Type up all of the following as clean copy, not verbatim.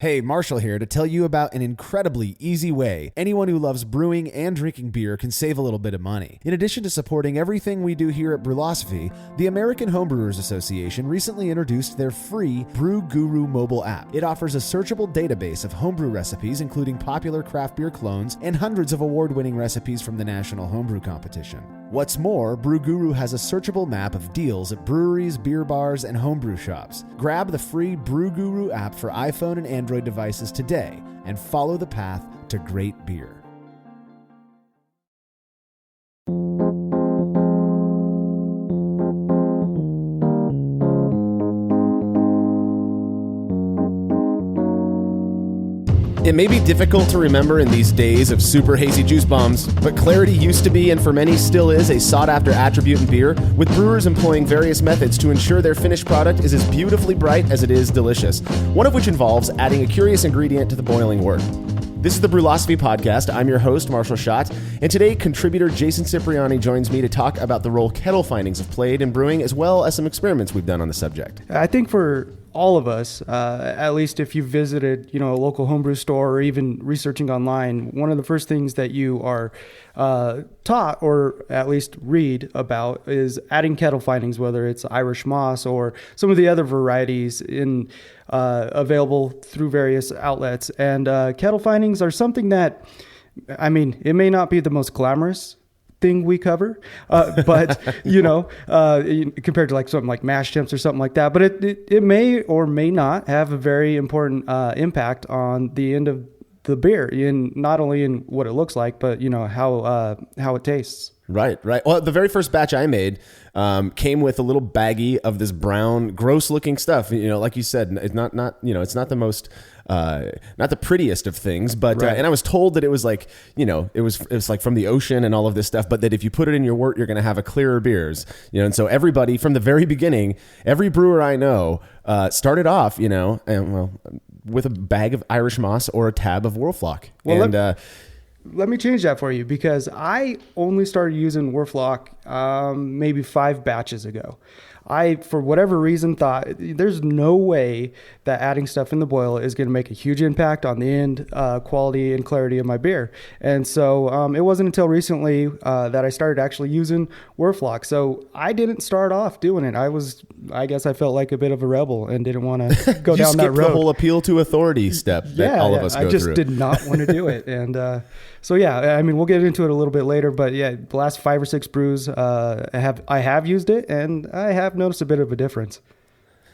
Hey, Marshall here to tell you about an incredibly easy way anyone who loves brewing and drinking beer can save a little bit of money. In addition to supporting everything we do here at Brewlosophy, the American Homebrewers Association recently introduced their free Brew Guru mobile app. It offers a searchable database of homebrew recipes, including popular craft beer clones and hundreds of award-winning recipes from the National Homebrew Competition. What's more, Brew Guru has a searchable map of deals at breweries, beer bars, and homebrew shops. Grab the free Brew Guru app for iPhone and Android devices today and follow the path to great beer. It may be difficult to remember in these days of super hazy juice bombs, but clarity used to be and for many still is a sought-after attribute in beer, with brewers employing various methods to ensure their finished product is as beautifully bright as it is delicious, one of which involves adding a curious ingredient to the boiling wort. This is the Brewlosophy Podcast. I'm your host, Marshall Schott, and today contributor Jason Cipriani joins me to talk about the role kettle findings have played in brewing, as well as some experiments we've done on the subject. I think for all of us, at least if you visited, a local homebrew store or even researching online, one of the first things that you are taught or at least read about is adding kettle findings, whether it's Irish moss or some of the other varieties available through various outlets. And kettle findings are something that, it may not be the most glamorous thing we cover, but compared to like something like mash temps or something like that, but it may or may not have a very important impact on the end of the beer, in not only in what it looks like, but how it tastes. Right. Well, the very first batch I made came with a little baggie of this brown, gross-looking stuff. Like you said, it's not it's not the most, not the prettiest of things, but right. And I was told that it was like, it was like from the ocean and all of this stuff, but that if you put it in your wort, you're going to have a clearer beers. And so everybody from the very beginning, every brewer I know started off, with a bag of Irish moss or a tab of Whirlfloc. Well, let me change that for you, because I only started using Whirlfloc maybe 5 batches ago. I, for whatever reason, thought there's no way that adding stuff in the boil is going to make a huge impact on the end quality and clarity of my beer. And so it wasn't until recently that I started actually using Whirlfloc. So I didn't start off doing it. I guess I felt like a bit of a rebel and didn't want to go down that road. The whole appeal to authauthty step that all of us go through. I just did not want to do it. And we'll get into it a little bit later, but the last 5 or 6 brews, I have used it, and I have noticed a bit of a difference.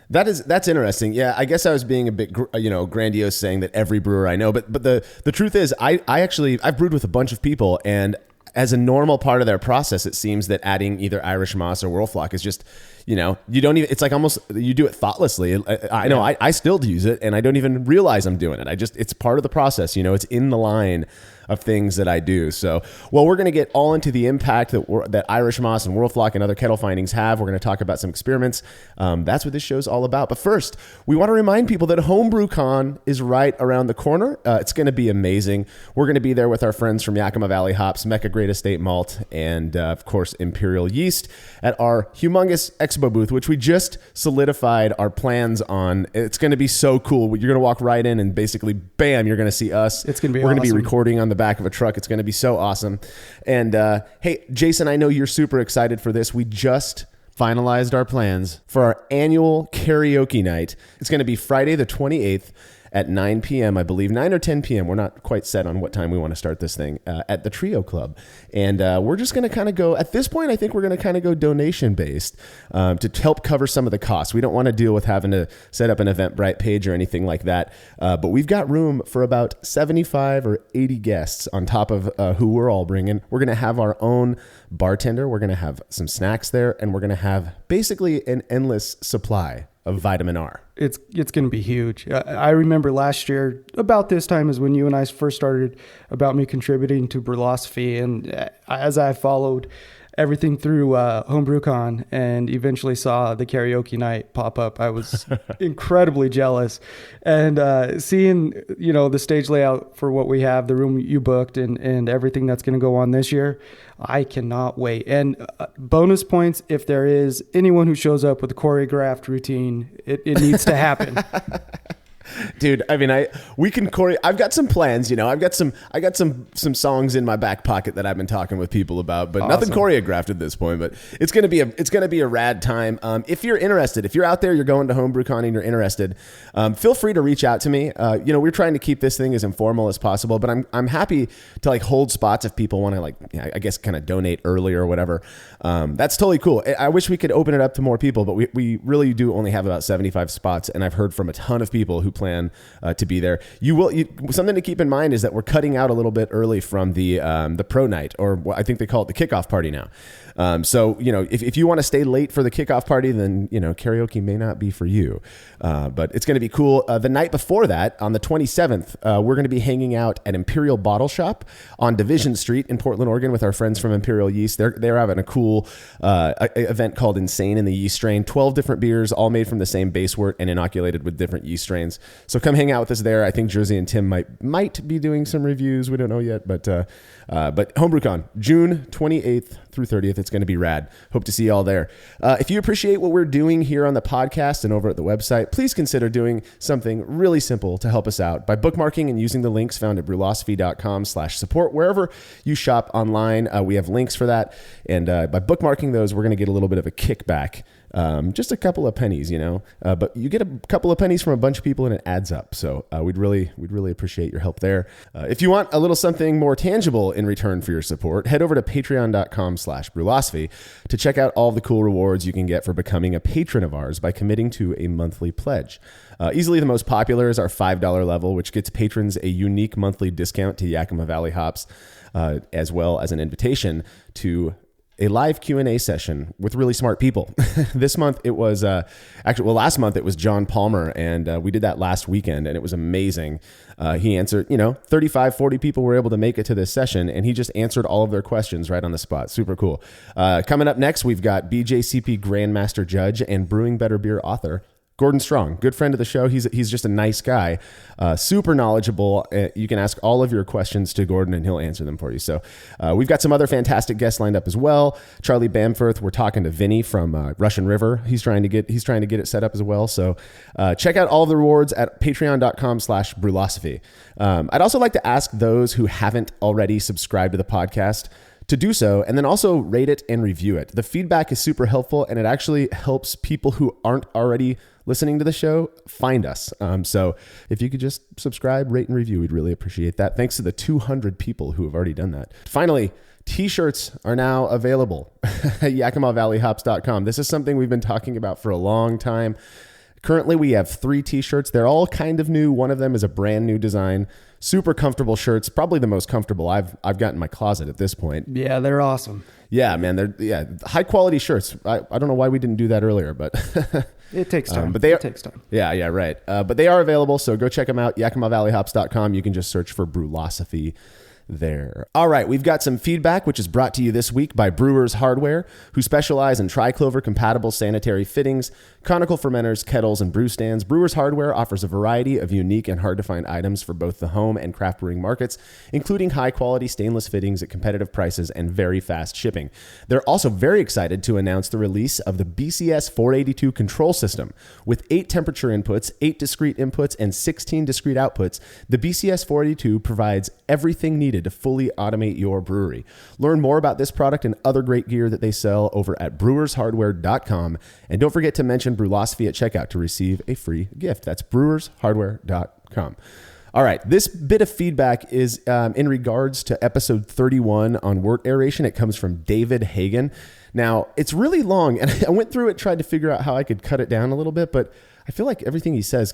That's interesting. Yeah, I guess I was being a bit, grandiose saying that every brewer I know, but the truth is I've brewed with a bunch of people, and as a normal part of their process, it seems that adding either Irish moss or Whirlfloc is just, you don't even, it's like almost, you do it thoughtlessly. I know I still use it and I don't even realize I'm doing it. It's part of the process, it's in the line of things that I do. So, we're going to get all into the impact that Irish moss and Whirlfloc and other kettle findings have. We're going to talk about some experiments. That's what this show's all about. But first, we want to remind people that HomebrewCon is right around the corner. It's going to be amazing. We're going to be there with our friends from Yakima Valley Hops, Mecca Great Estate Malt, and of course, Imperial Yeast at our humongous expo booth, which we just solidified our plans on. It's going to be so cool. You're going to walk right in and basically, bam, you're going to see us. It's going to be We're awesome. Going to be recording on the back of a truck. It's going to be so awesome. And hey, Jason, I know you're super excited for this. We just finalized our plans for our annual karaoke night. It's going to be Friday the 28th at 9 p.m., I believe, 9 or 10 p.m. We're not quite set on what time we want to start this thing at the Trio Club. And we're just going to kind of go, at this point, I think we're going to kind of go donation-based to help cover some of the costs. We don't want to deal with having to set up an Eventbrite page or anything like that. But we've got room for about 75 or 80 guests on top of who we're all bringing. We're going to have our own bartender. We're going to have some snacks there. And we're going to have basically an endless supply of vitamin R. It's going to be huge. I remember last year, about this time is when you and I first started about me contributing to Brewlosophy. And as I followed everything through HomebrewCon and eventually saw the karaoke night pop up, I was incredibly jealous. And seeing, the stage layout for what we have, the room you booked and everything that's going to go on this year, I cannot wait. And bonus points, if there is anyone who shows up with a choreographed routine, it needs to happen. Dude, I mean, we can I've got some plans, I got some songs in my back pocket that I've been talking with people about, but nothing choreographed at this point. But it's gonna be a rad time. If you're interested, if you're out there, you're going to HomebrewCon and you're interested, feel free to reach out to me. We're trying to keep this thing as informal as possible, but I'm happy to like hold spots if people want to I guess kind of donate early or whatever. That's totally cool. I wish we could open it up to more people, but we really do only have about 75 spots, and I've heard from a ton of people who plan to be there. Something to keep in mind is that we're cutting out a little bit early from the pro night, or I think they call it the kickoff party now. So if you want to stay late for the kickoff party, then karaoke may not be for you. But it's going to be cool. The night before that, on the 27th, we're going to be hanging out at Imperial Bottle Shop on Division Street in Portland, Oregon, with our friends from Imperial Yeast. They're having a cool event called Insane in the Yeast Strain. 12 different beers, all made from the same base wort and inoculated with different yeast strains. So come hang out with us there. I think Jersey and Tim might be doing some reviews. We don't know yet, but HomebrewCon, June 28th through 30th. It's going to be rad. Hope to see you all there. If you appreciate what we're doing here on the podcast and over at the website, please consider doing something really simple to help us out by bookmarking and using the links found at brewlosophy.com/support. Wherever you shop online, we have links for that. And by bookmarking those, we're going to get a little bit of a kickback. Just a couple of pennies, but you get a couple of pennies from a bunch of people and it adds up. So we'd really appreciate your help there. If you want a little something more tangible in return for your support, head over to patreon.com/brewlosophy to check out all the cool rewards you can get for becoming a patron of ours by committing to a monthly pledge. Easily the most popular is our $5 level, which gets patrons a unique monthly discount to Yakima Valley hops, as well as an invitation to a live Q&A session with really smart people. This month it was last month it was John Palmer, and we did that last weekend, and it was amazing. He answered, 35, 40 people were able to make it to this session, and he just answered all of their questions right on the spot. Super cool. Coming up next, we've got BJCP Grandmaster Judge and Brewing Better Beer author Gordon Strong, good friend of the show. He's just a nice guy, super knowledgeable. You can ask all of your questions to Gordon and he'll answer them for you. So we've got some other fantastic guests lined up as well. Charlie Bamforth, we're talking to Vinny from Russian River. He's trying to get it set up as well. So check out all of the rewards at patreon.com/brewlosophy. I'd also like to ask those who haven't already subscribed to the podcast to do so, and then also rate it and review it. The feedback is super helpful, and it actually helps people who aren't already listening to the show find us. So if you could just subscribe, rate, and review, we'd really appreciate that. Thanks to the 200 people who have already done that. Finally, t-shirts are now available at yakimavalleyhops.com. This is something we've been talking about for a long time. Currently, we have 3 t-shirts. They're all kind of new. One of them is a brand new design. Super comfortable shirts. Probably the most comfortable I've got in my closet at this point. Yeah, they're awesome. Yeah, man. They're high quality shirts. I don't know why we didn't do that earlier, but it takes time. It takes time. Yeah, right. But they are available, so go check them out. yakimavalleyhops.com. You can just search for Brewlosophy there. All right, we've got some feedback, which is brought to you this week by Brewers Hardware, who specialize in triclover compatible sanitary fittings, conical fermenters, kettles, and brew stands. Brewers Hardware offers a variety of unique and hard to find items for both the home and craft brewing markets, including high quality stainless fittings at competitive prices and very fast shipping. They're also very excited to announce the release of the BCS 482 control system. With 8 temperature inputs, 8 discrete inputs, and 16 discrete outputs, the BCS 482 provides everything needed to fully automate your brewery. Learn more about this product and other great gear that they sell over at brewershardware.com. And don't forget to mention Brewlosophy at checkout to receive a free gift. That's brewershardware.com. All right, this bit of feedback is in regards to episode 31 on wort aeration. It comes from David Hagen. Now, it's really long, and I went through it, tried to figure out how I could cut it down a little bit, but I feel like everything he says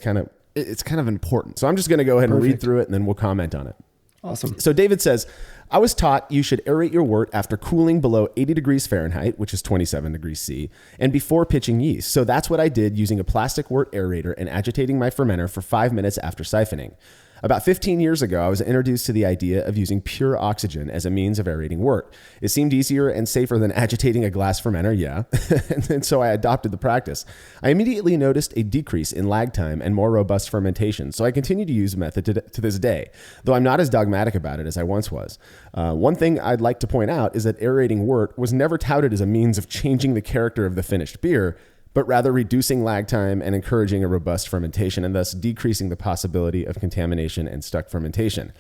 it's kind of important. So I'm just going to go ahead and read through it, and then we'll comment on it. Awesome. So David says, I was taught you should aerate your wort after cooling below 80 degrees Fahrenheit, which is 27 degrees C, and before pitching yeast. So that's what I did using a plastic wort aerator and agitating my fermenter for 5 minutes after siphoning. About 15 years ago, I was introduced to the idea of using pure oxygen as a means of aerating wort. It seemed easier and safer than agitating a glass fermenter, yeah, and so I adopted the practice. I immediately noticed a decrease in lag time and more robust fermentation, so I continue to use the method to this day, though I'm not as dogmatic about it as I once was. One thing I'd like to point out is that aerating wort was never touted as a means of changing the character of the finished beer, but rather reducing lag time and encouraging a robust fermentation, and thus decreasing the possibility of contamination and stuck fermentation.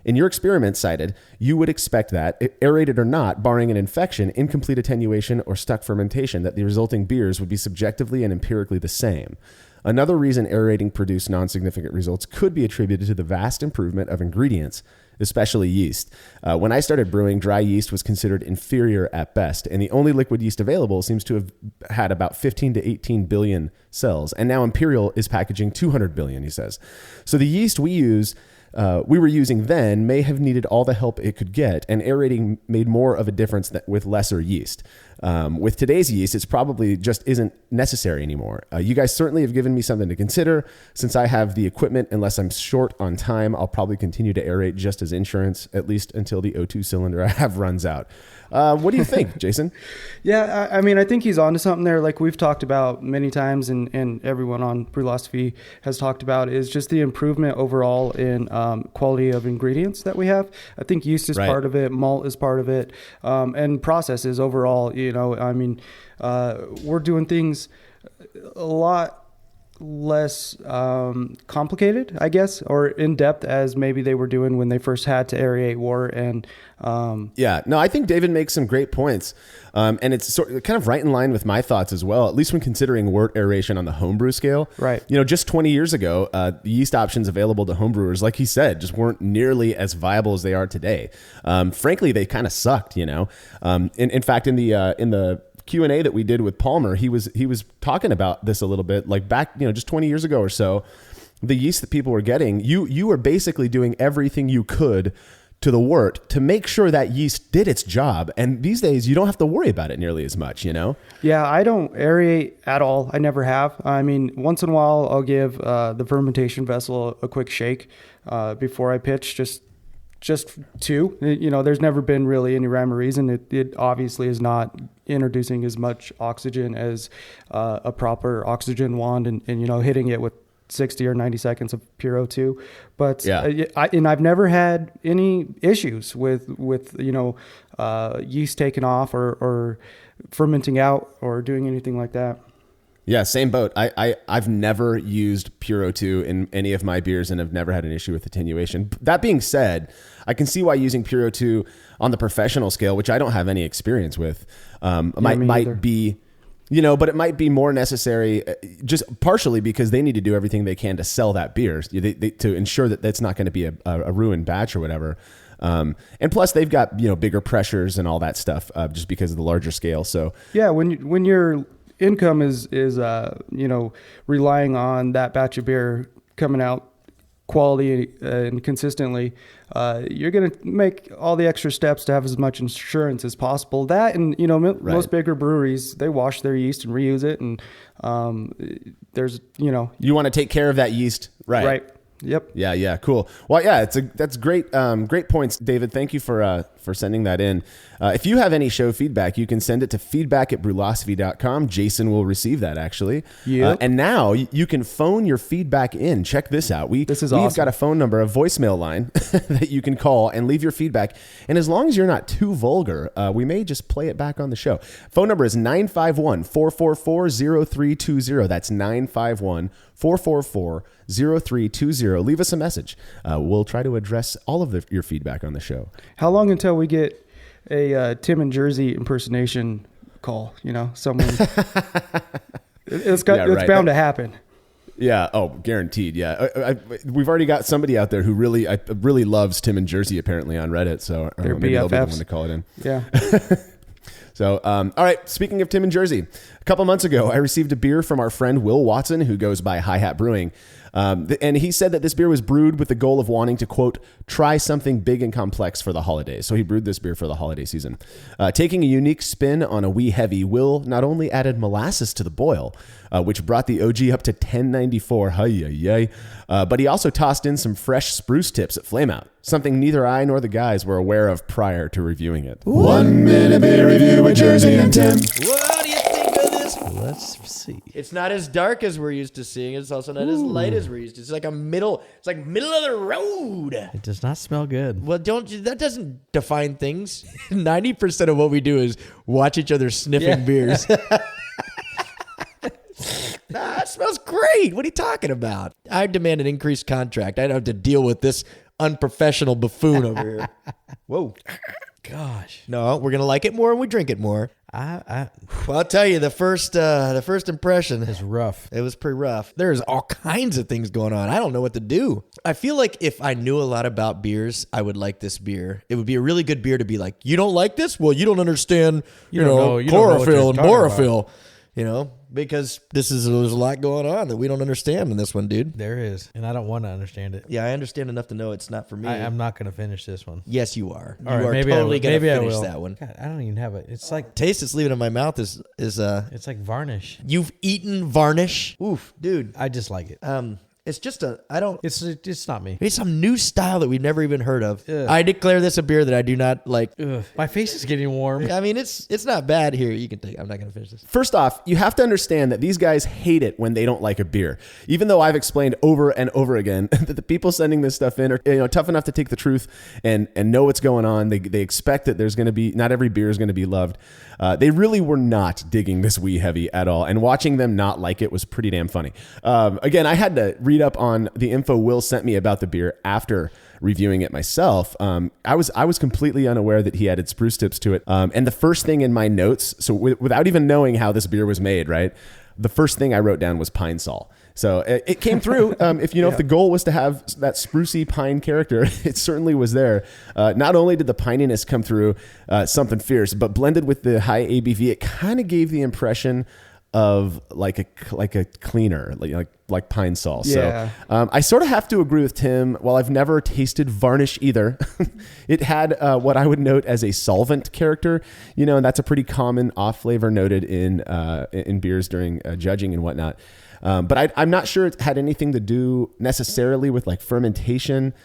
In your experiment cited, you would expect that, aerated or not, barring an infection, incomplete attenuation, or stuck fermentation, that the resulting beers would be subjectively and empirically the same. Another reason aerating produced non-significant results could be attributed to the vast improvement of ingredients, especially yeast. When I started brewing, dry yeast was considered inferior at best, and the only liquid yeast available seems to have had about 15 to 18 billion cells, and now Imperial is packaging 200 billion, he says. So the yeast we were using then may have needed all the help it could get, and aerating made more of a difference with lesser yeast. With today's yeast, it's probably just isn't necessary anymore. You guys certainly have given me something to consider. Since I have the equipment, unless I'm short on time, I'll probably continue to aerate just as insurance, at least until the O2 cylinder I have runs out. What do you think, Jason? Yeah, I mean, I think he's onto something there. Like we've talked about many times, and everyone on Brewlosophy has talked about, is just the improvement overall in quality of ingredients that we have. I think yeast is part of it, malt is part of it, and processes overall. You know, I mean, we're doing things a lot less complicated, I guess, or in depth as maybe they were doing when they first had to aerate wort. And I think David makes some great points, and it's kind of right in line with my thoughts as well, at least when considering wort aeration on the homebrew scale. Right. You know, just 20 years ago, the yeast options available to homebrewers, like he said, just weren't nearly as viable as they are today. Frankly, they kind of sucked. You know, in fact, in the Q&A that we did with Palmer, he was talking about this a little bit, like back, you know, just 20 years ago or so, the yeast that people were getting, you were basically doing everything you could to the wort to make sure that yeast did its job. And these days you don't have to worry about it nearly as much, you know? Yeah, I don't aerate at all. I never have. I mean, once in a while I'll give the fermentation vessel a quick shake before I pitch, just to, you know, there's never been really any rhyme or reason. It obviously is not introducing as much oxygen as a proper oxygen wand and, you know, hitting it with 60 or 90 seconds of pure O2. But I've never had any issues with you know, yeast taking off or fermenting out or doing anything like that. Yeah, same boat. I've never used Pure O2 in any of my beers and have never had an issue with attenuation. That being said, I can see why using Pure O2 on the professional scale, which I don't have any experience with, might be, you know, but it might be more necessary just partially because they need to do everything they can to sell that beer, to ensure that that's not going to be a ruined batch or whatever. And plus they've got, you know, bigger pressures and all that stuff just because of the larger scale. So yeah, when you're income is you know, relying on that batch of beer coming out quality and consistently, you're going to make all the extra steps to have as much insurance as possible. That, and you know, most bigger breweries, they wash their yeast and reuse it, and there's, you know, you want to take care of that yeast, right? Yep. Yeah. Cool. Well, yeah, that's great. Great points, David. Thank you for sending that in. If you have any show feedback, you can send it to feedback@brewlosophy.com. Jason will receive that actually. Yeah. And now you can phone your feedback in. Check this out. We've got a phone number, a voicemail line that you can call and leave your feedback. And as long as you're not too vulgar, we may just play it back on the show. Phone number is 951-444-0320. That's 951-444-0320. Leave us a message. We'll try to address all of your feedback on the show. How long until we get a Tim in Jersey impersonation call? You know, someone. it's bound to happen. Yeah. Oh, guaranteed. Yeah. We've already got somebody out there who really loves Tim in Jersey apparently on Reddit. So maybe they'll be the one to call it in. Yeah. So, all right. Speaking of Tim in Jersey, a couple months ago, I received a beer from our friend Will Watson, who goes by Hi Hat Brewing. And he said that this beer was brewed with the goal of wanting to, quote, try something big and complex for the holidays. So he brewed this beer for the holiday season. Taking a unique spin on a wee heavy, Will not only added molasses to the boil, which brought the OG up to 1094, but he also tossed in some fresh spruce tips at flameout, something neither I nor the guys were aware of prior to reviewing it. 1 minute beer review with Jersey and Tim. What do you think of this? Let's see. It's not as dark as we're used to seeing. It's also not as light as we're used to. It's like middle of the road. It does not smell good. Well, that doesn't define things. 90% of what we do is watch each other sniffing beers. Nah, that smells great. What are you talking about? I demand an increased contract. I don't have to deal with this unprofessional buffoon over here. Whoa. Gosh. No, we're going to like it more when we drink it more. Well, Well, I'll tell you, the first impression, it's rough. it was pretty rough. There's all kinds of things going on. I don't know what to do. I feel like if I knew a lot about beers, I would like this beer. It would be a really good beer to be like, you don't like this? Well, you don't understand, you know chlorophyll and chlorophyll, because there's a lot going on that we don't understand in this one, dude. There is. And I don't want to understand it. Yeah, I understand enough to know it's not for me. I'm not going to finish this one. Yes, you are. You All right, are maybe totally going to maybe I finish will. that one. God, I don't even have it. It's like Taste that's leaving in my mouth is it's like varnish. you've eaten varnish. Oof, dude. I just like it. It's just It's not me. it's some new style that we've never even heard of. Ugh. I declare this a beer that I do not like. Ugh, my face is getting warm. I mean, it's not bad. Here, you can take. I'm not going to finish this. First off, you have to understand that these guys hate it when they don't like a beer. Even though I've explained over and over again that the people sending this stuff in are tough enough to take the truth and know what's going on. They expect that there's going to be, not every beer is going to be loved. They really were not digging this wee heavy at all. And watching them not like it was pretty damn funny. Again, I had to read up on the info Will sent me about the beer after reviewing it myself. I was completely unaware that he added spruce tips to it. And the first thing in my notes, so without even knowing how this beer was made, right? The first thing I wrote down was pine sol. So it came through. If the goal was to have that sprucey pine character, it certainly was there. Not only did the pininess come through, something fierce, but blended with the high ABV, it kind of gave the impression of like a cleaner, like pine sol. Yeah. So I sort of have to agree with Tim. While I've never tasted varnish either, it had what I would note as a solvent character. And that's a pretty common off flavor noted in beers during judging and whatnot. But I'm not sure it had anything to do necessarily with like fermentation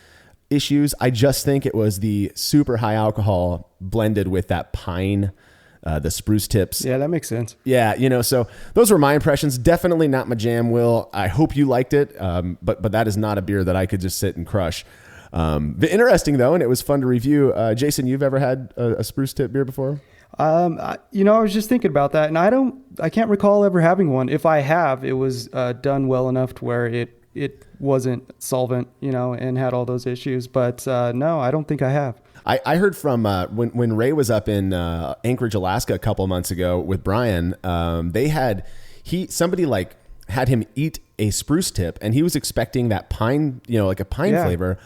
issues. I just think it was the super high alcohol blended with that pine, the spruce tips. Yeah, that makes sense. Yeah, so those were my impressions. Definitely not my jam, Will. I hope you liked it, but that is not a beer that I could just sit and crush. Interesting though, and it was fun to review. Jason, you've ever had a spruce tip beer before? I was just thinking about that, and I can't recall ever having one. If I have, it was done well enough to where it wasn't solvent, and had all those issues. But no, I don't think I have. I heard from when Ray was up in Anchorage, Alaska a couple of months ago with Brian. Somebody had him eat a spruce tip, and he was expecting that pine, like a pine flavor.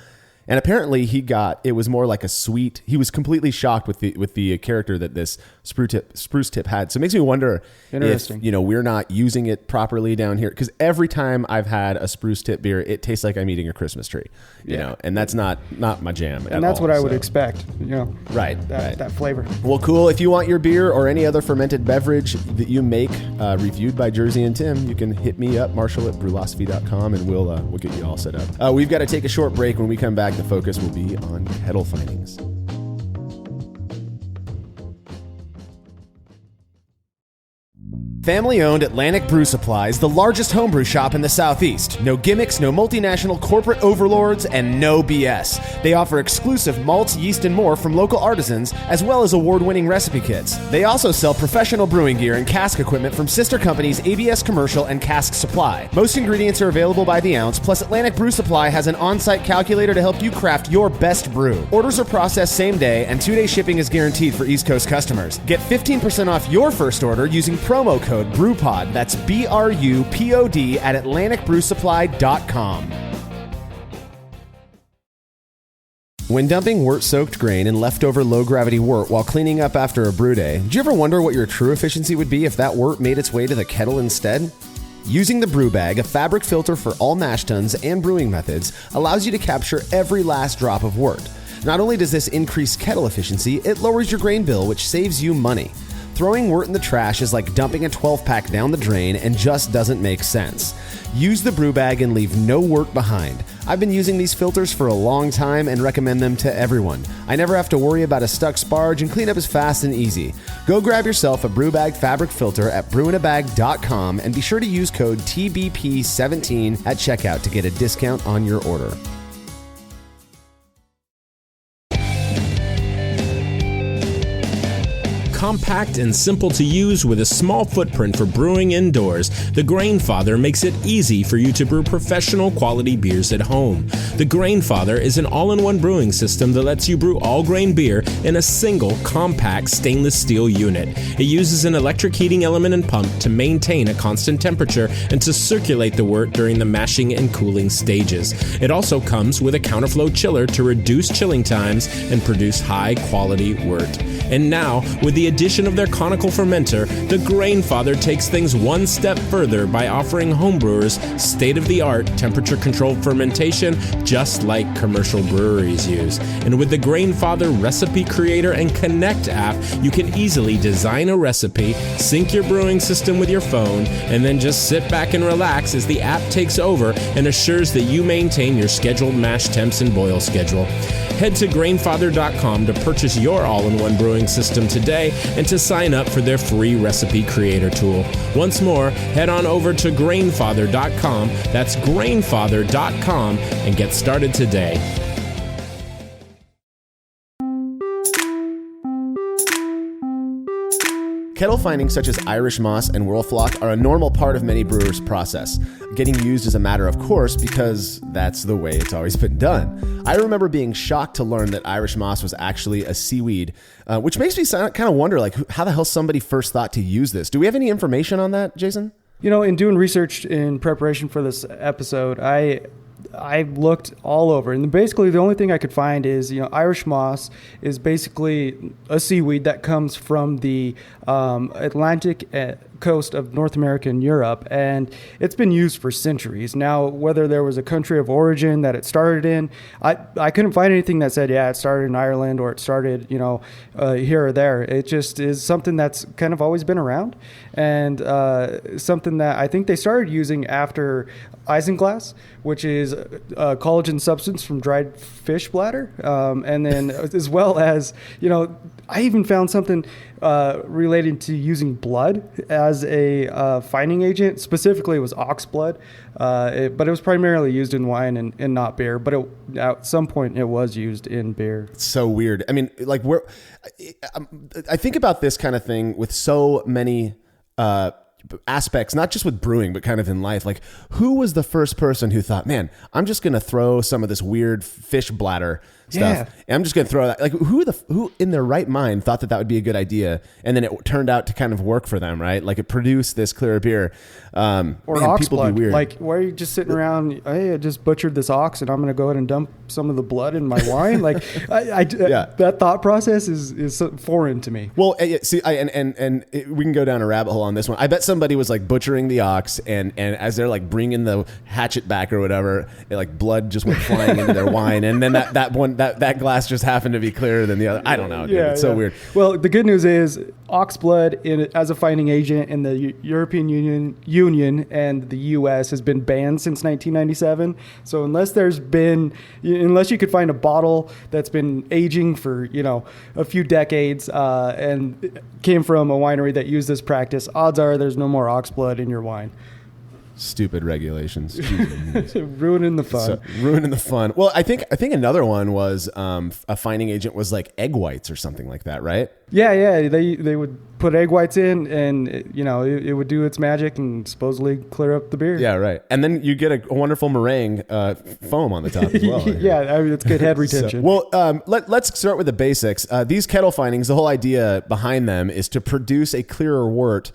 And apparently it was more like a sweet. He was completely shocked with the character that this spruce tip had. So it makes me wonder if, we're not using it properly down here. Because every time I've had a spruce tip beer, it tastes like I'm eating a Christmas tree, and that's not my jam. And that's what I would expect, Right. That flavor. Well, cool. If you want your beer or any other fermented beverage that you make reviewed by Jersey and Tim, you can hit me up, Marshall@brewlosophy.com, and we'll get you all set up. We've got to take a short break. When we come back, the focus will be on Kettle Finings. Family-owned Atlantic Brew Supply is the largest homebrew shop in the Southeast. No gimmicks, no multinational corporate overlords, and no BS. They offer exclusive malts, yeast, and more from local artisans, as well as award-winning recipe kits. They also sell professional brewing gear and cask equipment from sister companies ABS Commercial and Cask Supply. Most ingredients are available by the ounce, plus Atlantic Brew Supply has an on-site calculator to help you craft your best brew. Orders are processed same day, and 2-day shipping is guaranteed for East Coast customers. Get 15% off your first order using promo code BREWPOD. That's BRUPOD at AtlanticBrewSupply.com. When dumping wort-soaked grain in leftover low-gravity wort while cleaning up after a brew day, did you ever wonder what your true efficiency would be if that wort made its way to the kettle instead? Using the brew bag, a fabric filter for all mash tuns and brewing methods, allows you to capture every last drop of wort. Not only does this increase kettle efficiency, it lowers your grain bill, which saves you money. Throwing wort in the trash is like dumping a 12-pack down the drain and just doesn't make sense. Use the brew bag and leave no wort behind. I've been using these filters for a long time and recommend them to everyone. I never have to worry about a stuck sparge, and cleanup is fast and easy. Go grab yourself a brew bag fabric filter at brewinabag.com and be sure to use code TBP17 at checkout to get a discount on your order. Compact and simple to use with a small footprint for brewing indoors, the Grainfather makes it easy for you to brew professional quality beers at home. The Grainfather is an all-in-one brewing system that lets you brew all grain beer in a single compact stainless steel unit. It uses an electric heating element and pump to maintain a constant temperature and to circulate the wort during the mashing and cooling stages. It also comes with a counterflow chiller to reduce chilling times and produce high-quality wort. And now, with the addition of their conical fermenter, the Grainfather takes things one step further by offering homebrewers state-of-the-art temperature-controlled fermentation just like commercial breweries use. And with the Grainfather Recipe Creator and Connect app, you can easily design a recipe, sync your brewing system with your phone, and then just sit back and relax as the app takes over and assures that you maintain your scheduled mash temps and boil schedule. Head to Grainfather.com to purchase your all-in-one brewing system today and to sign up for their free recipe creator tool. Once more, head on over to Grainfather.com, that's Grainfather.com, and get started today. Kettle Finings such as Irish Moss and Whirlfloc are a normal part of many brewers' process, getting used as a matter of course because that's the way it's always been done. I remember being shocked to learn that Irish Moss was actually a seaweed, which makes me kind of wonder, like, how the hell somebody first thought to use this. Do we have any information on that, Jason? You know, in doing research in preparation for this episode, I looked all over, and basically the only thing I could find is, Irish moss is basically a seaweed that comes from the Atlantic coast of North America and Europe, and it's been used for centuries. Now, whether there was a country of origin that it started in, I couldn't find anything that said, it started in Ireland or it started, here or there. It just is something that's kind of always been around, and something that I think they started using after isinglass, which is a collagen substance from dried fish bladder, and then as well as, I even found something related to using blood as a fining agent. Specifically, it was ox blood, but it was primarily used in wine and not beer. But at some point, it was used in beer. It's so weird. I mean, like, I think about this kind of thing with so many aspects, not just with brewing, but kind of in life. Like, who was the first person who thought, man, I'm just going to throw some of this weird fish bladder stuff, and I'm just going to throw that? Like, who in their right mind thought that would be a good idea? And then it turned out to kind of work for them, right? Like, it produced this clearer beer. Or ox blood. Like, why are you just sitting around? Hey, I just butchered this ox, and I'm going to go ahead and dump some of the blood in my wine. Like, that thought process is foreign to me. Well, see, we can go down a rabbit hole on this one. I bet somebody was like butchering the ox, and as they're like bringing the hatchet back or whatever, like blood just went flying into their wine, and then that glass just happened to be clearer than the other. I don't know, dude. It's so weird. Well, the good news is ox blood as a fining agent in the European Union and the U.S. has been banned since 1997. So unless you could find a bottle that's been aging for a few decades and came from a winery that used this practice, odds are there's no more ox blood in your wine. Stupid regulations. Ruining the fun. Ruining the fun. Well, I think another one was a fining agent was like egg whites or something like that, right? Yeah. They would put egg whites in, and it would do its magic and supposedly clear up the beer. Yeah, right. And then you get a wonderful meringue foam on the top as well. Yeah, I mean, it's good head retention. Let's start with the basics. These kettle finings, the whole idea behind them is to produce a clearer wort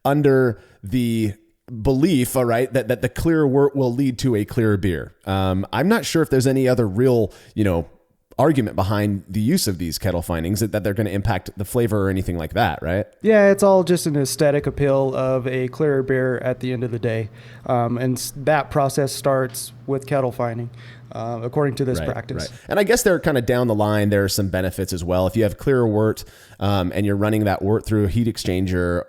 under the belief, all right, that the clearer wort will lead to a clearer beer. I'm not sure if there's any other real, argument behind the use of these kettle finings that they're going to impact the flavor or anything like that, right? Yeah, it's all just an aesthetic appeal of a clearer beer at the end of the day. And that process starts with kettle fining. According to this practice. Right. And I guess they're kind of down the line. There are some benefits as well. If you have clearer wort and you're running that wort through a heat exchanger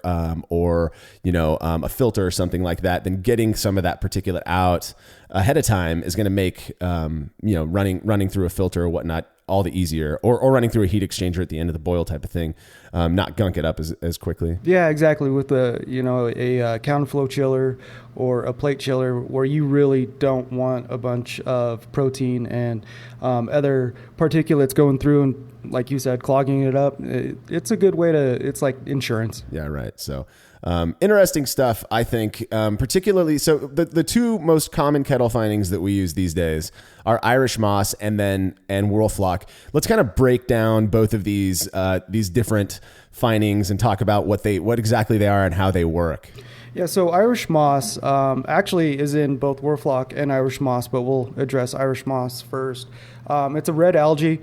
or a filter or something like that, then getting some of that particulate out ahead of time is going to make running through a filter or whatnot all the easier, or running through a heat exchanger at the end of the boil type of thing, not gunk it up as quickly. Yeah, exactly. With a counterflow chiller or a plate chiller, where you really don't want a bunch of protein and other particulates going through and, like you said, clogging it up. It's a good way to. It's like insurance. Yeah, right. So. Interesting stuff, I think, particularly. So the two most common kettle findings that we use these days are Irish moss and Whirlfloc. Let's kind of break down both of these different findings and talk about what exactly they are and how they work. Yeah, so Irish moss actually is in both Whirlfloc and Irish moss, but we'll address Irish moss first. It's a red algae.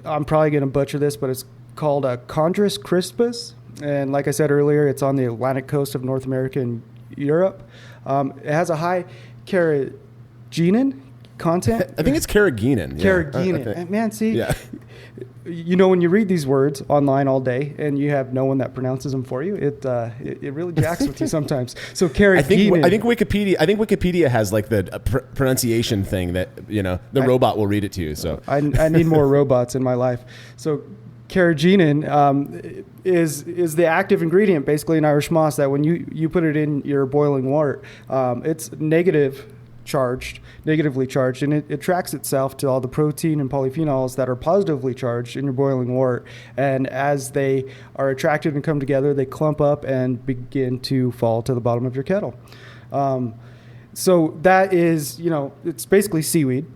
I'm probably going to butcher this, but it's called a Chondrus crispus. And like I said earlier, it's on the Atlantic coast of North America and Europe. It has a high carrageenan content. I think it's carrageenan. Carrageenan. Man, see, yeah. When you read these words online all day and you have no one that pronounces them for you, it really jacks with you sometimes. So carrageenan. I think Wikipedia has like the pronunciation thing that the robot will read it to you. So I need more robots in my life. So carrageenan is the active ingredient basically in Irish moss that when you put it in your boiling water, it's negatively charged, and it attracts itself to all the protein and polyphenols that are positively charged in your boiling water. And as they are attracted and come together, they clump up and begin to fall to the bottom of your kettle. So that is, it's basically seaweed,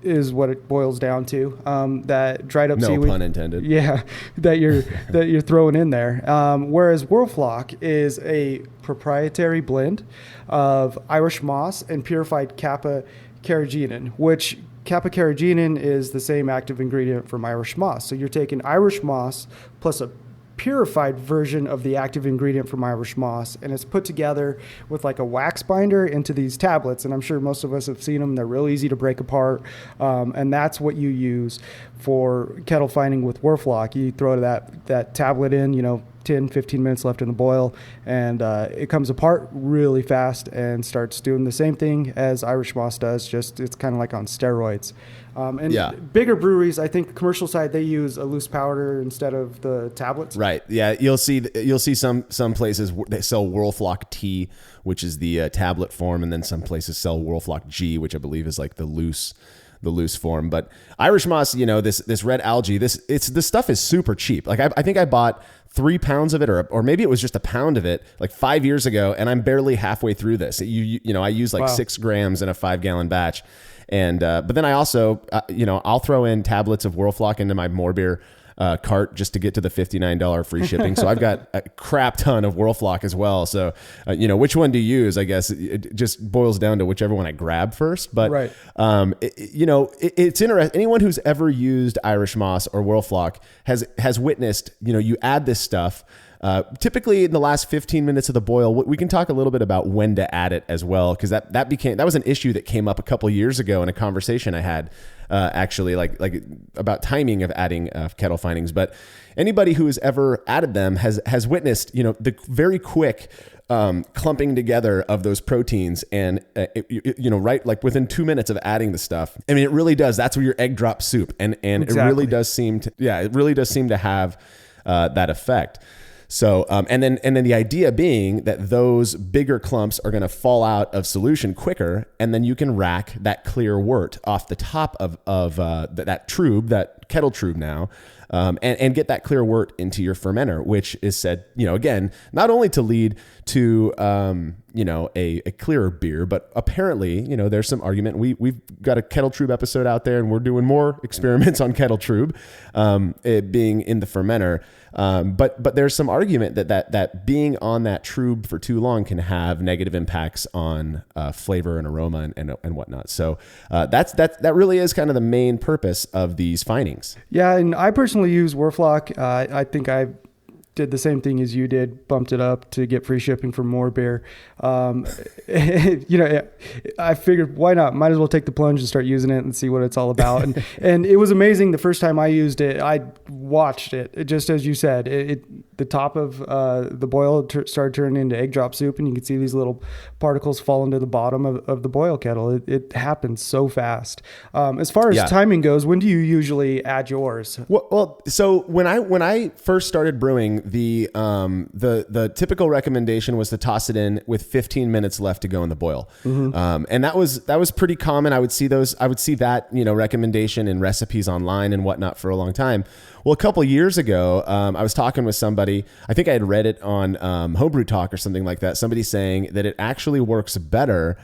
is what it boils down to. That dried up seaweed. No pun intended. Yeah, that you're throwing in there. Whereas Whirlfloc is a proprietary blend of Irish moss and purified kappa carrageenan, which kappa carrageenan is the same active ingredient from Irish moss. So you're taking Irish moss plus a purified version of the active ingredient from Irish moss, and it's put together with like a wax binder into these tablets, and I'm sure most of us have seen them. They're real easy to break apart, and that's what you use for kettle finding with Whirlfloc. You throw that tablet in, 10, 15 minutes left in the boil, and it comes apart really fast and starts doing the same thing as Irish moss does, just it's kind of like on steroids. Bigger breweries, I think the commercial side, they use a loose powder instead of the tablets. Right. Yeah. You'll see some places that sell Whirlfloc T, which is the tablet form, and then some places sell Whirlfloc G, which I believe is like the loose form. But Irish moss, this red algae, this stuff is super cheap. Like I think I bought 3 pounds of it, or maybe it was just a pound of it, like 5 years ago, and I'm barely halfway through this. I use like 6 grams in a 5-gallon batch. And, but then I also, I'll throw in tablets of Whirlfloc into my more beer cart just to get to the $59 free shipping. So I've got a crap ton of Whirlfloc as well. So, which one to use, I guess it just boils down to whichever one I grab first. But, right. It's interesting. Anyone who's ever used Irish moss or Whirlfloc has witnessed, you add this stuff. Typically in the last 15 minutes of the boil, we can talk a little bit about when to add it as well, because that was an issue that came up a couple years ago in a conversation I had, actually, like about timing of adding kettle findings. But anybody who has ever added them has witnessed, the very quick clumping together of those proteins, and right, like within 2 minutes of adding the stuff. I mean, it really does. That's where your egg drop soup, and Exactly. it really does seem to have that effect. So, and then the idea being that those bigger clumps are going to fall out of solution quicker, and then you can rack that clear wort off the top of that trube, that kettle trube now, and get that clear wort into your fermenter, which is said, again, not only to lead to, a clearer beer, but apparently, there's some argument. We've got a kettle trube episode out there, and we're doing more experiments on kettle trube, it being in the fermenter. But there's some argument that being on that trube for too long can have negative impacts on flavor and aroma and whatnot. So that really is kind of the main purpose of these findings. Yeah, and I personally use Whirlfloc. I think I've did the same thing as you did, bumped it up to get free shipping for more beer. I figured, why not? Might as well take the plunge and start using it and see what it's all about. And it was amazing. The first time I used it, I watched it just as you said. The top of the boil started turning into egg drop soup, and you could see these little particles fall into the bottom of the boil kettle. It happens so fast. As far as timing goes, when do you usually add yours? Well, so when I first started brewing, the typical recommendation was to toss it in with 15 minutes left to go in the boil, and that was pretty common. I would see that recommendation in recipes online and whatnot for a long time. Well, a couple of years ago, I was talking with somebody. I think I had read it on Homebrew Talk or something like that. Somebody saying that it actually works better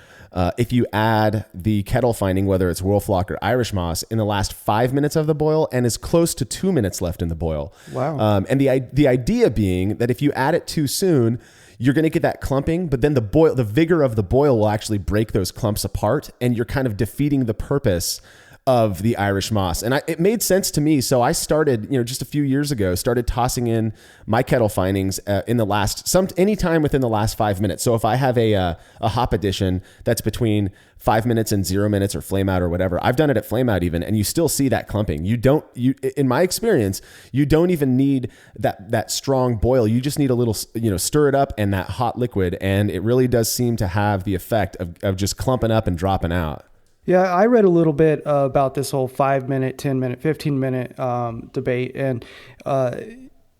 if you add the kettle finding, whether it's Whirlfloc or Irish moss, in the last 5 minutes of the boil and is close to 2 minutes left in the boil. Wow. And the idea being that if you add it too soon, you're going to get that clumping, but then the vigor of the boil will actually break those clumps apart, and you're kind of defeating the purpose of the Irish moss. And it made sense to me. So I started, just a few years ago, started tossing in my kettle findings anytime within the last 5 minutes. So if I have a hop addition that's between 5 minutes and 0 minutes or flame out or whatever, I've done it at flame out even, and you still see that clumping. In my experience, you don't even need that strong boil. You just need a little, stir it up and that hot liquid. And it really does seem to have the effect of just clumping up and dropping out. Yeah, I read a little bit about this whole 5 minute, 10 minute, 15 minute debate. And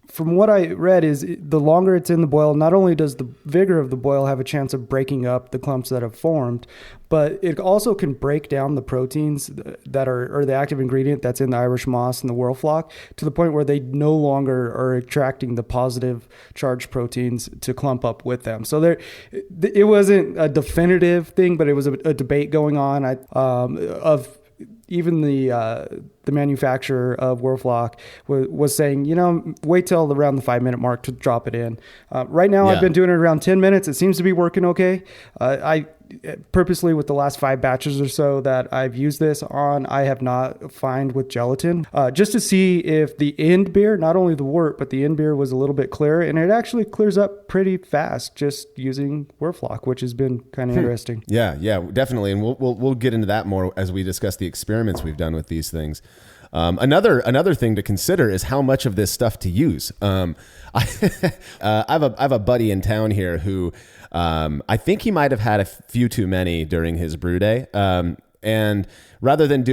from what I read is the longer it's in the boil, not only does the vigor of the boil have a chance of breaking up the clumps that have formed, but it also can break down the proteins that or the active ingredient that's in the Irish moss and the Whirlfloc to the point where they no longer are extracting the positive charged proteins to clump up with them. So it wasn't a definitive thing, but it was a debate going on of even the manufacturer of Whirlfloc was saying, wait till around the 5 minute mark to drop it in. Right now, I've been doing it around 10 minutes. It seems to be working okay. I purposely, with the last 5 batches or so that I've used this on, I have not fined with gelatin, just to see if the end beer, not only the wort, but the end beer was a little bit clearer, and it actually clears up pretty fast just using Whirlfloc, which has been kind of interesting. Yeah, definitely, and we'll get into that more as we discuss the experiments we've done with these things. Another thing to consider is how much of this stuff to use. I have a buddy in town here who I think he might have had a few too many during his brew day. And rather than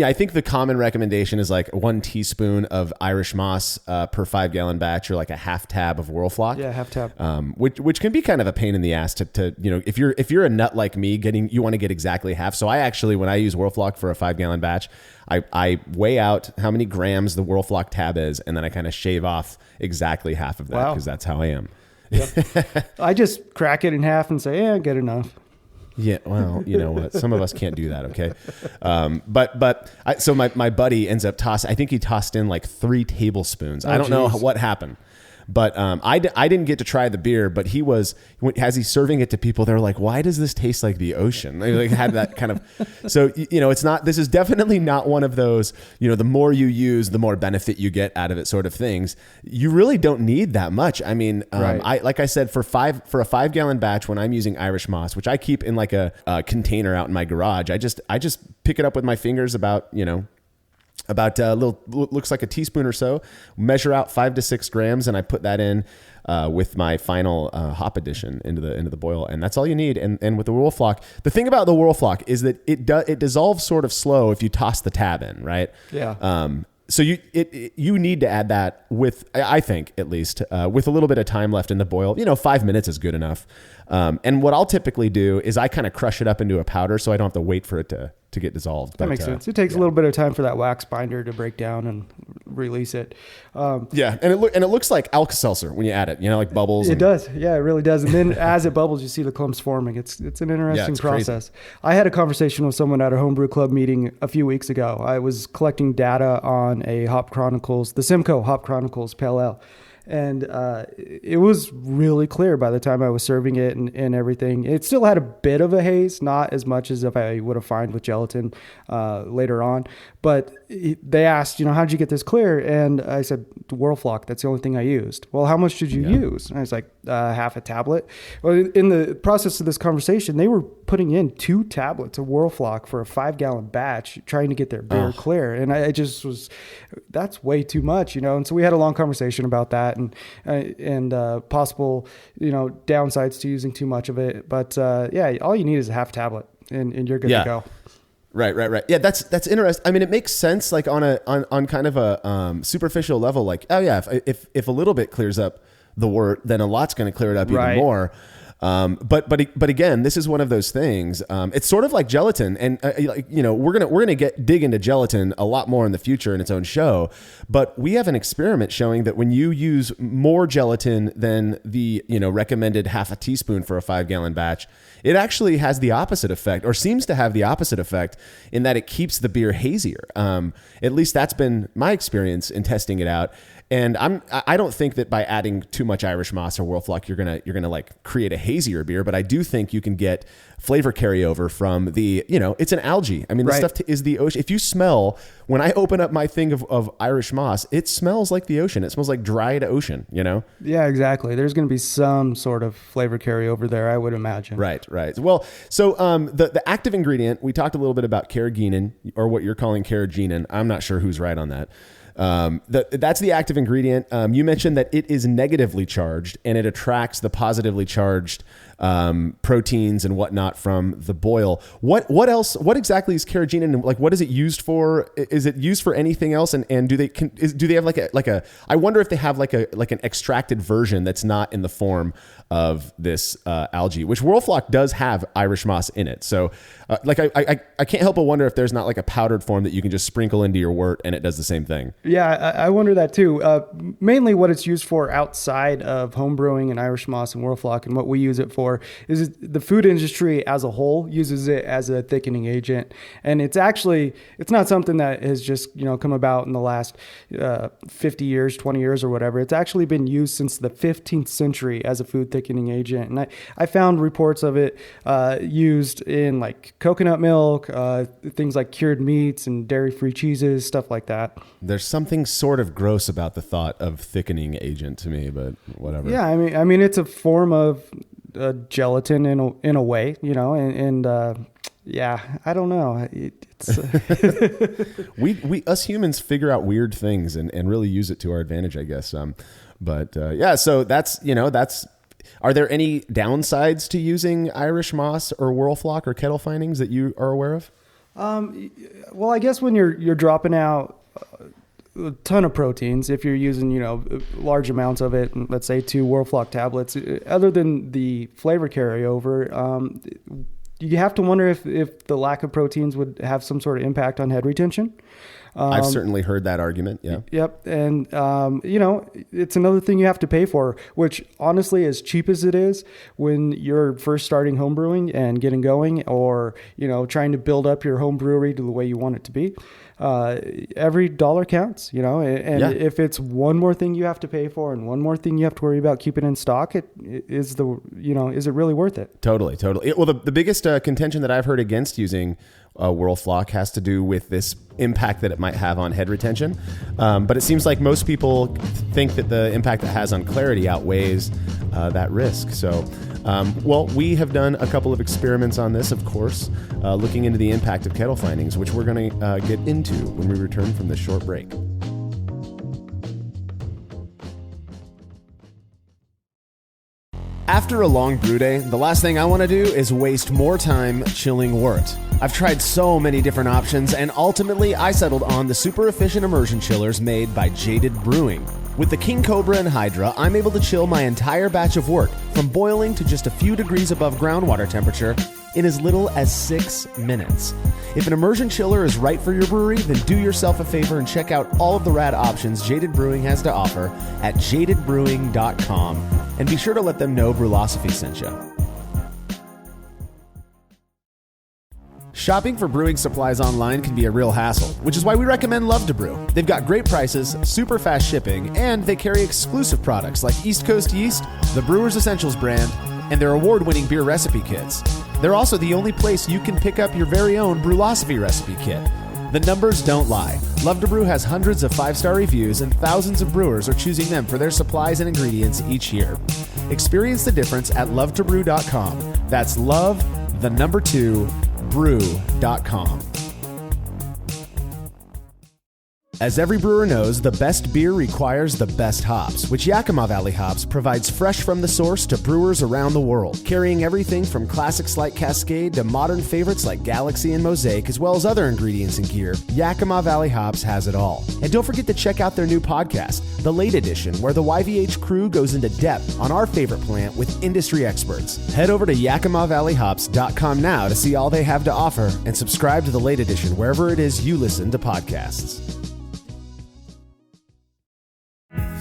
I think the common recommendation is like 1 teaspoon of Irish moss per 5 gallon batch, or like a half tab of Whirlfloc. Yeah, half tab. Which can be kind of a pain in the ass to if you're a nut like me, you want to get exactly half. So I actually, when I use Whirlfloc for a 5 gallon batch, I weigh out how many grams the Whirlfloc tab is, and then I kind of shave off exactly half of that, because that's how I am. Yep. I just crack it in half and say, good enough. Yeah, well, you know what? Some of us can't do that, okay? So my buddy ends up I think he tossed in like 3 tablespoons. I don't know what happened. But I didn't get to try the beer, but as he's serving it to people, they're like, why does this taste like the ocean? They had that kind of, so, this is definitely not one of those, the more you use, the more benefit you get out of it sort of things. You really don't need that much. I mean, right. Like I said, for a 5 gallon batch, when I'm using Irish moss, which I keep in like a container out in my garage, I just pick it up with my fingers about a little, looks like a teaspoon or so, measure out 5 to 6 grams, and I put that in with my final hop addition into the boil, and that's all you need. And with the Whirlfloc, the thing about the Whirlfloc is that it dissolves sort of slow if you toss the tab in, right? Yeah. So you need to add that with, I think at least, with a little bit of time left in the boil. 5 minutes is good enough. And what I'll typically do is I kind of crush it up into a powder, so I don't have to wait for it to get dissolved. That makes sense. It takes a little bit of time for that wax binder to break down and release it. And it looks like Alka-Seltzer when you add it. Like bubbles. It does. Yeah, it really does. And then as it bubbles, you see the clumps forming. It's an interesting process. Crazy. I had a conversation with someone at a homebrew club meeting a few weeks ago. I was collecting data on a Hop Chronicles, the Simcoe Hop Chronicles Pale Ale. And it was really clear by the time I was serving it and everything. It still had a bit of a haze, not as much as if I would have fined with gelatin later on. But they asked, how did you get this clear? And I said, Whirlfloc. That's the only thing I used. Well, how much did you use? And I was like, half a tablet. Well, in the process of this conversation, they were putting in 2 tablets of Whirlfloc for a 5-gallon batch, trying to get their beer clear. And I just was, that's way too much, And so we had a long conversation about that and possible, downsides to using too much of it. But all you need is a half tablet and you're good to go. Right. Yeah, that's interesting. I mean, it makes sense, like on kind of a superficial level. Like, oh yeah, if a little bit clears up the wort, then a lot's going to clear it up even more. But again, this is one of those things. It's sort of like gelatin, and we're gonna dig into gelatin a lot more in the future in its own show. But we have an experiment showing that when you use more gelatin than the recommended half a teaspoon for a 5-gallon batch, it actually has the opposite effect, or seems to have the opposite effect, in that it keeps the beer hazier. At least that's been my experience in testing it out. And I don't think that by adding too much Irish moss or Whirlfloc you're gonna like create a hazier beer, but I do think you can get flavor carryover from the it's an algae. I mean, the stuff is the ocean. If you smell, when I open up my thing of Irish moss, it smells like the ocean. It smells like dried ocean. Yeah, exactly. There's going to be some sort of flavor carryover there, I would imagine. Right. Well, so the active ingredient, we talked a little bit about carrageenan, or what you're calling carrageenan. I'm not sure who's right on that. That's the active ingredient. You mentioned that it is negatively charged and it attracts the positively charged proteins and whatnot from the boil. What else? What exactly is carrageenan? Like, what is it used for? Is it used for anything else? And do they have like a? I wonder if they have like an extracted version that's not in the form of this algae, which Whirlfloc does have Irish moss in it. So I can't help but wonder if there's not like a powdered form that you can just sprinkle into your wort and it does the same thing. Yeah, I wonder that too. Mainly what it's used for outside of home brewing and Irish moss and Whirlfloc, and what we use it for is the food industry as a whole uses it as a thickening agent. And it's not something that has just, come about in the last 50 years, 20 years or whatever. It's actually been used since the 15th century as a food thickening agent. And I found reports of it used in like coconut milk, things like cured meats and dairy-free cheeses, stuff like that. There's something sort of gross about the thought of thickening agent to me, but whatever. Yeah, I mean, it's a form of gelatin in a way, and I don't know. It's we us humans figure out weird things and really use it to our advantage, I guess. So that's. Are there any downsides to using Irish moss or Whirlfloc or Kettle Finings that you are aware of? Well, I guess when you're dropping out a ton of proteins, if you're using, large amounts of it, let's say 2 Whirlfloc tablets, other than the flavor carryover, you have to wonder if the lack of proteins would have some sort of impact on head retention. I've certainly heard that argument. Yeah. Yep. And, it's another thing you have to pay for, which honestly, as cheap as it is when you're first starting home brewing and getting going, or, trying to build up your home brewery to the way you want it to be, every dollar counts, if it's one more thing you have to pay for and one more thing you have to worry about keeping in stock, is it really worth it? Totally. Well, the biggest contention that I've heard against using Whirlfloc has to do with this impact that it might have on head retention. But it seems like most people think that the impact it has on clarity outweighs that risk. So, we have done a couple of experiments on this, of course, looking into the impact of Kettle Finings, which we're going to get into when we return from this short break. After a long brew day, the last thing I want to do is waste more time chilling wort. I've tried so many different options, and ultimately I settled on the super efficient immersion chillers made by Jaded Brewing. With the King Cobra and Hydra, I'm able to chill my entire batch of wort from boiling to just a few degrees above groundwater temperature in as little as 6 minutes. If an immersion chiller is right for your brewery, then do yourself a favor and check out all of the rad options Jaded Brewing has to offer at jadedbrewing.com, and be sure to let them know Brewlosophy sent you. Shopping for brewing supplies online can be a real hassle, which is why we recommend Love to Brew. They've got great prices, super fast shipping, and they carry exclusive products like East Coast Yeast, the Brewers Essentials brand, and their award-winning beer recipe kits. They're also the only place you can pick up your very own Brewlosophy recipe kit. The numbers don't lie. Love to Brew has hundreds of 5-star reviews and thousands of brewers are choosing them for their supplies and ingredients each year. Experience the difference at lovetobrew.com. That's love, the number 2, brew.com. As every brewer knows, the best beer requires the best hops, which Yakima Valley Hops provides fresh from the source to brewers around the world, carrying everything from classics like Cascade to modern favorites like Galaxy and Mosaic, as well as other ingredients and gear. Yakima Valley Hops has it all. And don't forget to check out their new podcast, The Late Edition, where the YVH crew goes into depth on our favorite plant with industry experts. Head over to YakimaValleyHops.com now to see all they have to offer and subscribe to The Late Edition wherever it is you listen to podcasts.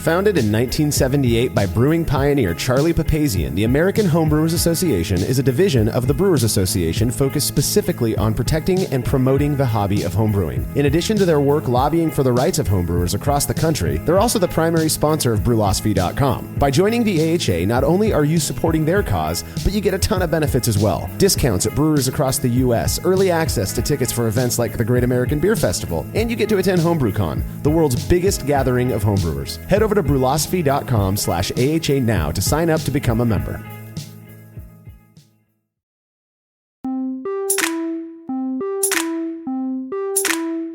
Founded in 1978 by brewing pioneer Charlie Papazian, the American Homebrewers Association is a division of the Brewers Association focused specifically on protecting and promoting the hobby of homebrewing. In addition to their work lobbying for the rights of homebrewers across the country, they're also the primary sponsor of Brewlosophy.com. By joining the AHA, not only are you supporting their cause, but you get a ton of benefits as well. Discounts at breweries across the U.S., early access to tickets for events like the Great American Beer Festival, and you get to attend HomebrewCon, the world's biggest gathering of homebrewers. Head over to Brewlosophy.com/AHA now to sign up to become a member.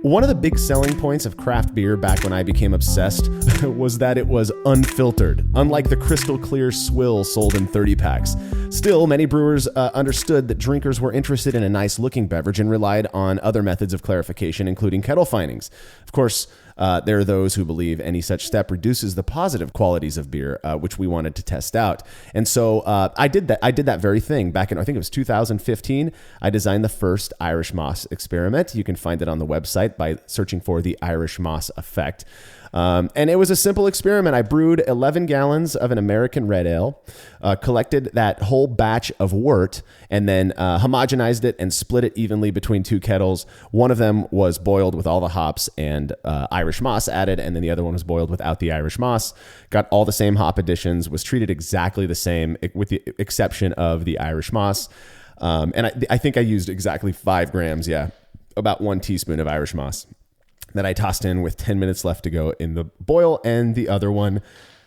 One of the big selling points of craft beer back when I became obsessed was that it was unfiltered, unlike the crystal clear swill sold in 30 packs. Still, many brewers understood that drinkers were interested in a nice looking beverage and relied on other methods of clarification, including kettle finings. Of course, there are those who believe any such step reduces the positive qualities of beer, which we wanted to test out. And so I did that very thing back in, I think it was 2015. I designed the first Irish moss experiment. You can find it on the website by searching for the Irish moss effect. And it was a simple experiment. I brewed 11 gallons of an American red ale, collected that whole batch of wort, and then homogenized it and split it evenly between two kettles. One of them was boiled with all the hops and Irish moss added, and then the other one was boiled without the Irish moss. Got all the same hop additions, was treated exactly the same with the exception of the Irish moss. And I think I used exactly 5 grams, about 1 teaspoon of Irish moss that I tossed in with 10 minutes left to go in the boil, and the other one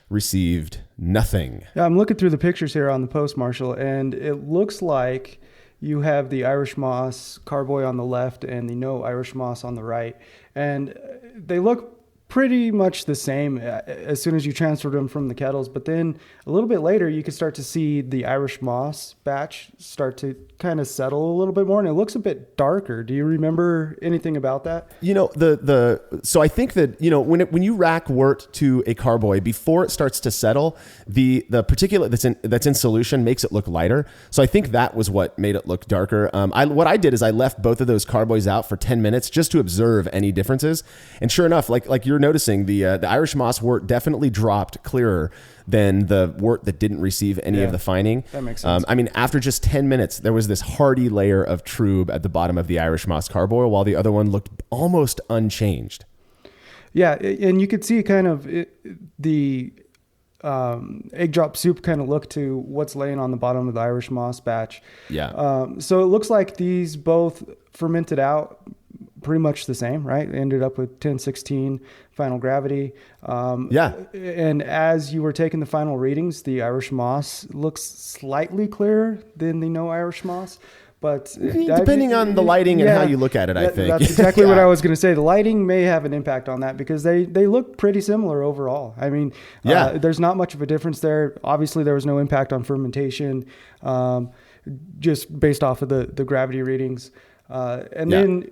received nothing. Yeah, I'm looking through the pictures here on the post, Marshall, and it looks like you have the Irish moss carboy on the left and the no Irish moss on the right. And they look pretty much the same as soon as you transferred them from the kettles. But then a little bit later, you could start to see the Irish moss batch start to kind of settle a little bit more, and it looks a bit darker. Do you remember anything about that? You know, so I think that, you know, when you rack wort to a carboy, before it starts to settle, the particulate that's in solution makes it look lighter. So I think that was what made it look darker. What I did is I left both of those carboys out for 10 minutes just to observe any differences. And sure enough, like you're noticing, the Irish moss wort definitely dropped clearer than the wort that didn't receive any of the fining. That makes sense. I mean, after just 10 minutes, there was this hardy layer of trub at the bottom of the Irish moss carboy, while the other one looked almost unchanged. Yeah, and you could see kind of the egg drop soup kind of look to what's laying on the bottom of the Irish moss batch. Yeah. So it looks like these both fermented out pretty much the same, right? They ended up with 1016 final gravity. And as you were taking the final readings, the Irish moss looks slightly clearer than the no Irish moss. But depending on the lighting and how you look at it, I think. That's exactly what I was going to say. The lighting may have an impact on that because they look pretty similar overall. I mean, there's not much of a difference there. Obviously, there was no impact on fermentation, just based off of the gravity readings. Then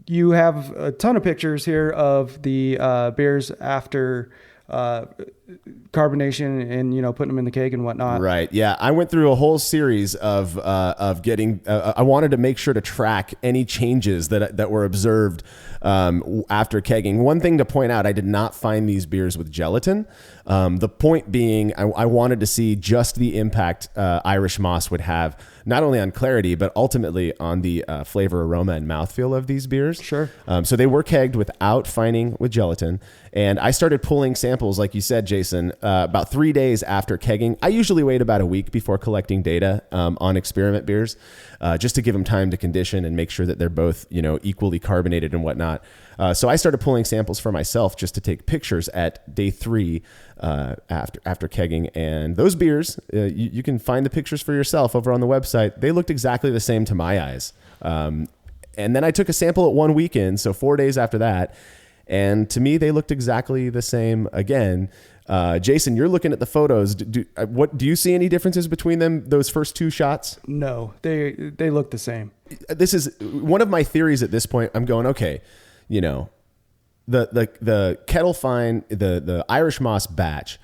you have a ton of pictures here of the beers after carbonation and, you know, putting them in the keg and whatnot. Right. Yeah. I went through a whole series of getting, I wanted to make sure to track any changes that were observed after kegging. One thing to point out, I did not find these beers with gelatin. The point being, I wanted to see just the impact Irish moss would have, not only on clarity, but ultimately on the flavor, aroma, and mouthfeel of these beers. Sure. So they were kegged without fining with gelatin. And I started pulling samples, like you said, Jason, about 3 days after kegging. I usually wait about a week before collecting data on exBEERiment beers, just to give them time to condition and make sure that they're both, equally carbonated and whatnot. So I started pulling samples for myself just to take pictures at day 3 after kegging. And those beers, you can find the pictures for yourself over on the website. They looked exactly the same to my eyes. And then I took a sample at 1 weekend, so 4 days after that. And to me, they looked exactly the same again. Jason, you're looking at the photos. Do you see any differences between them, those first 2 shots? No, they look the same. This is one of my theories at this point. I'm going, okay, the Kettle Fine, the Irish Moss batch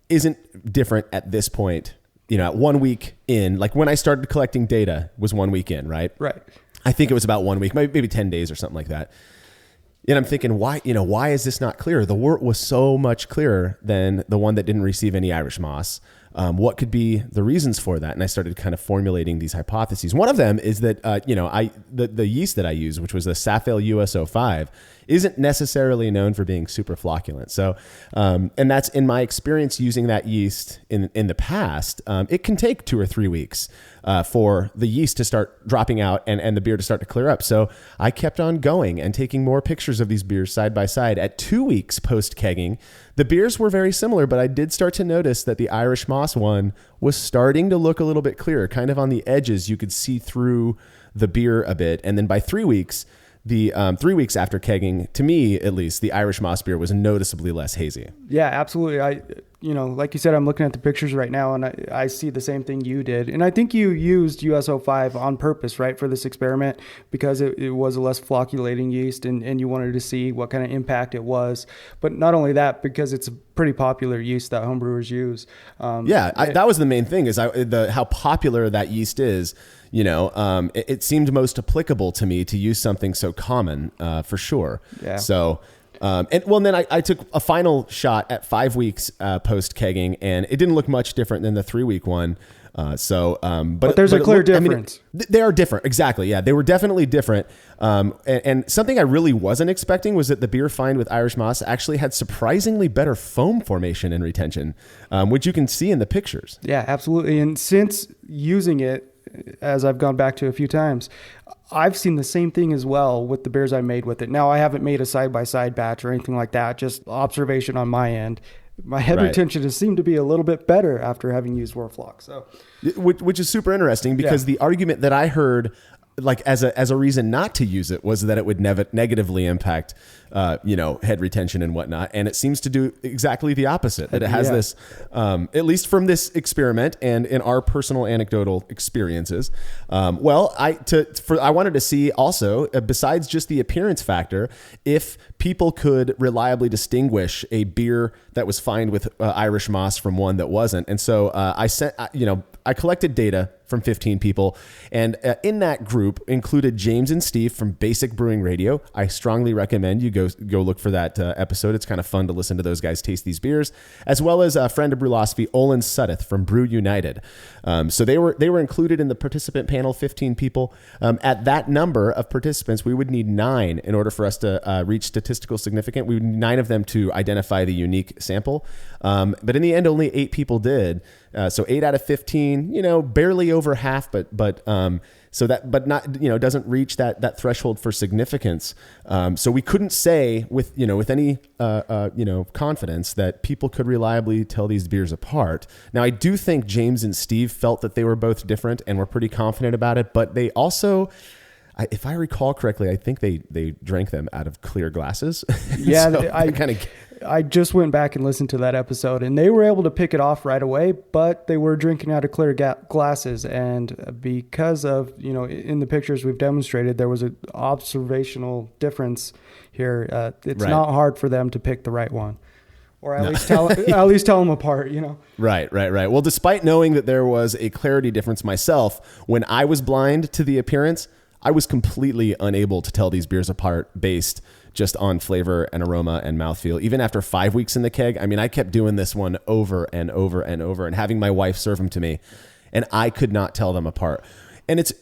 isn't different at this point. At 1 week in, like when I started collecting data was 1 week in, right? Right. I think it was about 1 week, maybe 10 days or something like that. And I'm thinking, why is this not clear? The wort was so much clearer than the one that didn't receive any Irish moss. What could be the reasons for that? And I started kind of formulating these hypotheses. One of them is that, the yeast that I use, which was the Safale US05, isn't necessarily known for being super flocculent. So, and that's in my experience using that yeast in the past. It can take 2 or 3 weeks for the yeast to start dropping out and the beer to start to clear up. So I kept on going and taking more pictures of these beers side by side. At 2 weeks post kegging, the beers were very similar, but I did start to notice that the Irish Moss one was starting to look a little bit clearer, kind of on the edges. You could see through the beer a bit. And then by 3 weeks, the 3 weeks after kegging, to me at least, the Irish Moss beer was noticeably less hazy. Yeah, absolutely. Like you said, I'm looking at the pictures right now, and I see the same thing you did. And I think you used US05 on purpose, right, for this experiment, because it was a less flocculating yeast, and you wanted to see what kind of impact it was. But not only that, because it's a pretty popular yeast that homebrewers use. That was the main thing, is how popular that yeast is. It seemed most applicable to me to use something so common, for sure. Yeah. So, then I took a final shot at 5 weeks post kegging, and it didn't look much different than the 3 week one. But there's a clear difference. They are different. Exactly. Yeah, they were definitely different. And something I really wasn't expecting was that the beer fined with Irish Moss actually had surprisingly better foam formation and retention, which you can see in the pictures. Yeah, absolutely. And since using it, as I've gone back to a few times, I've seen the same thing as well with the beers I made with it. Now, I haven't made a side-by-side batch or anything like that, just observation on my end. My head retention has seemed to be a little bit better after having used Whirlfloc. So, which is super interesting, because the argument that I heard, like as a reason not to use it, was that it would negatively impact, head retention and whatnot. And it seems to do exactly the opposite. That it has this, at least from this experiment and in our personal anecdotal experiences. I wanted to see also, besides just the appearance factor, if people could reliably distinguish a beer that was fined with Irish Moss from one that wasn't. And so I collected data from 15 people, and in that group included James and Steve from Basic Brewing Radio. I strongly recommend you go look for that episode. It's kind of fun to listen to those guys taste these beers, as well as a friend of Brewlosophy, Olin Suddeth from Brew United. So they were included in the participant panel, 15 people. At that number of participants, we would need 9 in order for us to reach statistical significance. We would need 9 of them to identify the unique sample. But in the end, only 8 people did. So 8 out of 15, barely over half, but not, doesn't reach that threshold for significance. So we couldn't say with any, confidence that people could reliably tell these beers apart. Now, I do think James and Steve felt that they were both different and were pretty confident about it, but they also, if I recall correctly, I think they drank them out of clear glasses. Yeah, so I just went back and listened to that episode, and they were able to pick it off right away, but they were drinking out of clear glasses. And because of, in the pictures we've demonstrated, there was an observational difference here. It's not hard for them to pick the right one, or at least tell them apart, Right. Well, despite knowing that there was a clarity difference myself, when I was blind to the appearance, I was completely unable to tell these beers apart based just on flavor and aroma and mouthfeel. Even after 5 weeks in the keg, I kept doing this one over and over and over and having my wife serve them to me, and I could not tell them apart. And it's,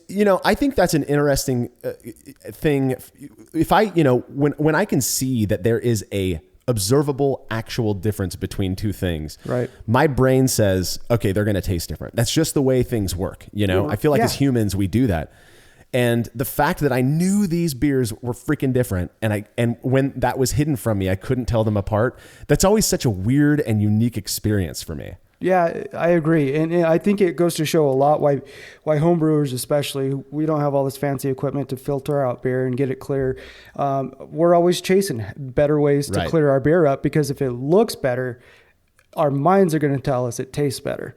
I think that's an interesting thing. If when I can see that there is a observable actual difference between two things, Right. my brain says, okay, they're going to taste different. That's just the way things work. You know, I feel like as humans, we do that. And the fact that I knew these beers were freaking different, and when that was hidden from me, I couldn't tell them apart. That's always such a weird and unique experience for me. Yeah, I agree. And I think it goes to show a lot why homebrewers especially, we don't have all this fancy equipment to filter out beer and get it clear. We're always chasing better ways to clear our beer up, because if it looks better, our minds are going to tell us it tastes better.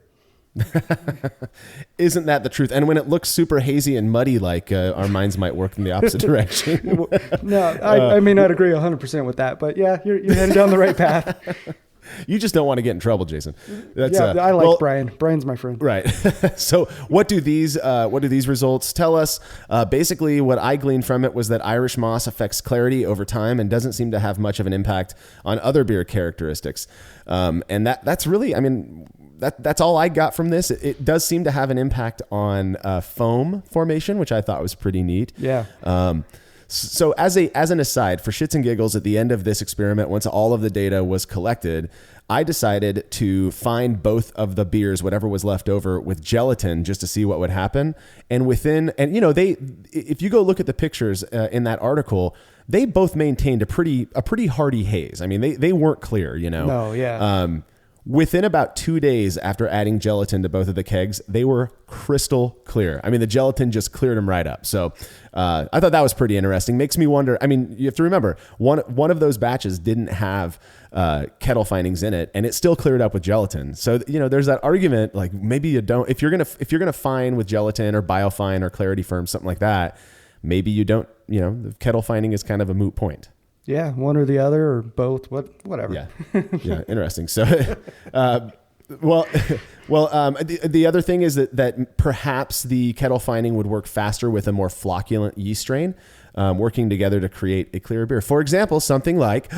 Isn't that the truth? And when it looks super hazy and muddy, like our minds might work in the opposite direction. No, I may not agree 100% with that, but yeah, you're heading down the right path. You just don't want to get in trouble, Jason. That's, I like Brian. Brian's my friend. Right. So what do these results tell us? Basically, what I gleaned from it was that Irish moss affects clarity over time and doesn't seem to have much of an impact on other beer characteristics. And that's really, I mean, that's all I got from this. It does seem to have an impact on foam formation, which I thought was pretty neat. Yeah. So as an aside, for shits and giggles, at the end of this experiment, once all of the data was collected, I decided to find both of the beers, whatever was left over, with gelatin just to see what would happen. And you know, if you go look at the pictures in that article, they both maintained a pretty hearty haze. I mean, they weren't clear, you know. No, yeah. Within about 2 days after adding gelatin to both of the kegs, they were crystal clear. I mean, the gelatin just cleared them right up. So I thought that was pretty interesting. Makes me wonder. I mean, you have to remember, one of those batches didn't have Kettle Finings in it, and it still cleared up with gelatin. So, you know, there's that argument, like maybe you don't. If you're gonna fine with gelatin or biofine or Clarity Firm, something like that, maybe you don't. You know, the Kettle Fining is kind of a moot point. Yeah, one or the other or both, whatever. Yeah, interesting. So, the other thing is that perhaps the Kettle Fining would work faster with a more flocculent yeast strain, working together to create a clearer beer. For example, something like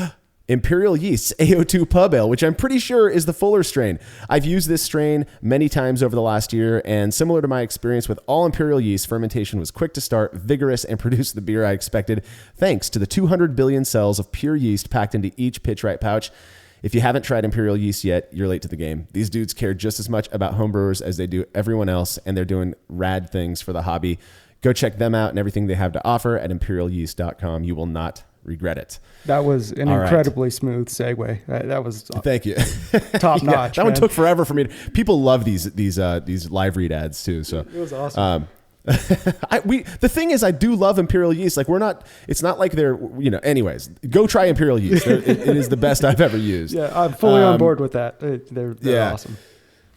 Imperial Yeast's AO2 Pub Ale, which I'm pretty sure is the fuller strain. I've used this strain many times over the last year, and similar to my experience with all Imperial Yeast, fermentation was quick to start, vigorous, and produced the beer I expected, thanks to the 200 billion cells of pure yeast packed into each pitch-right pouch. If you haven't tried Imperial Yeast yet, you're late to the game. These dudes care just as much about homebrewers as they do everyone else, and they're doing rad things for the hobby. Go check them out and everything they have to offer at imperialyeast.com. You will not regret it. That was an incredibly smooth segue. That was thank you. Top notch. That one took forever for me. People love these live read ads too. So it was awesome. The thing is, I do love Imperial Yeast. Like it's not like they're, you know, anyways, go try Imperial Yeast. it is the best I've ever used. Yeah. I'm fully on board with that. They're awesome.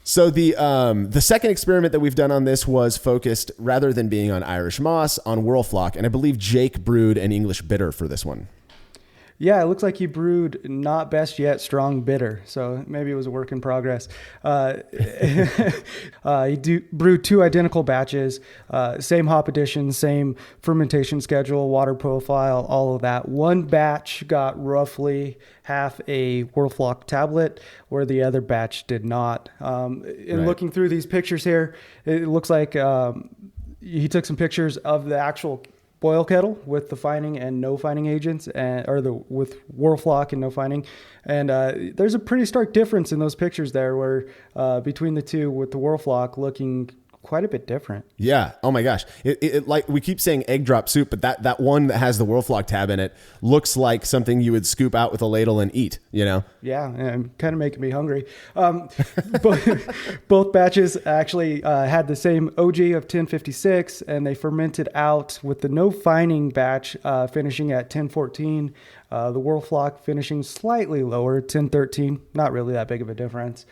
So the second experiment that we've done on this was focused, rather than being on Irish moss, on Whirlfloc. And I believe Jake brewed an English bitter for this one. Yeah, it looks like he brewed not best yet strong bitter. So maybe it was a work in progress. He brewed 2 identical batches, same hop addition, same fermentation schedule, water profile, all of that. One batch got roughly half a Whirlfloc tablet, where the other batch did not. Looking through these pictures here, it looks like he took some pictures of the actual boil kettle with the fining and no fining agents, with Whirlfloc and no fining. And there's a pretty stark difference in those pictures there, where between the two, with the Whirlfloc looking quite a bit different. Yeah. Oh my gosh. It like we keep saying egg drop soup, but that one that has the Whirlfloc tab in it looks like something you would scoop out with a ladle and eat, you know? Yeah. And kind of making me hungry. Both batches actually had the same OG of 1056, and they fermented out with the no fining batch finishing at 1014. The Whirlfloc finishing slightly lower, 1013. Not really that big of a difference.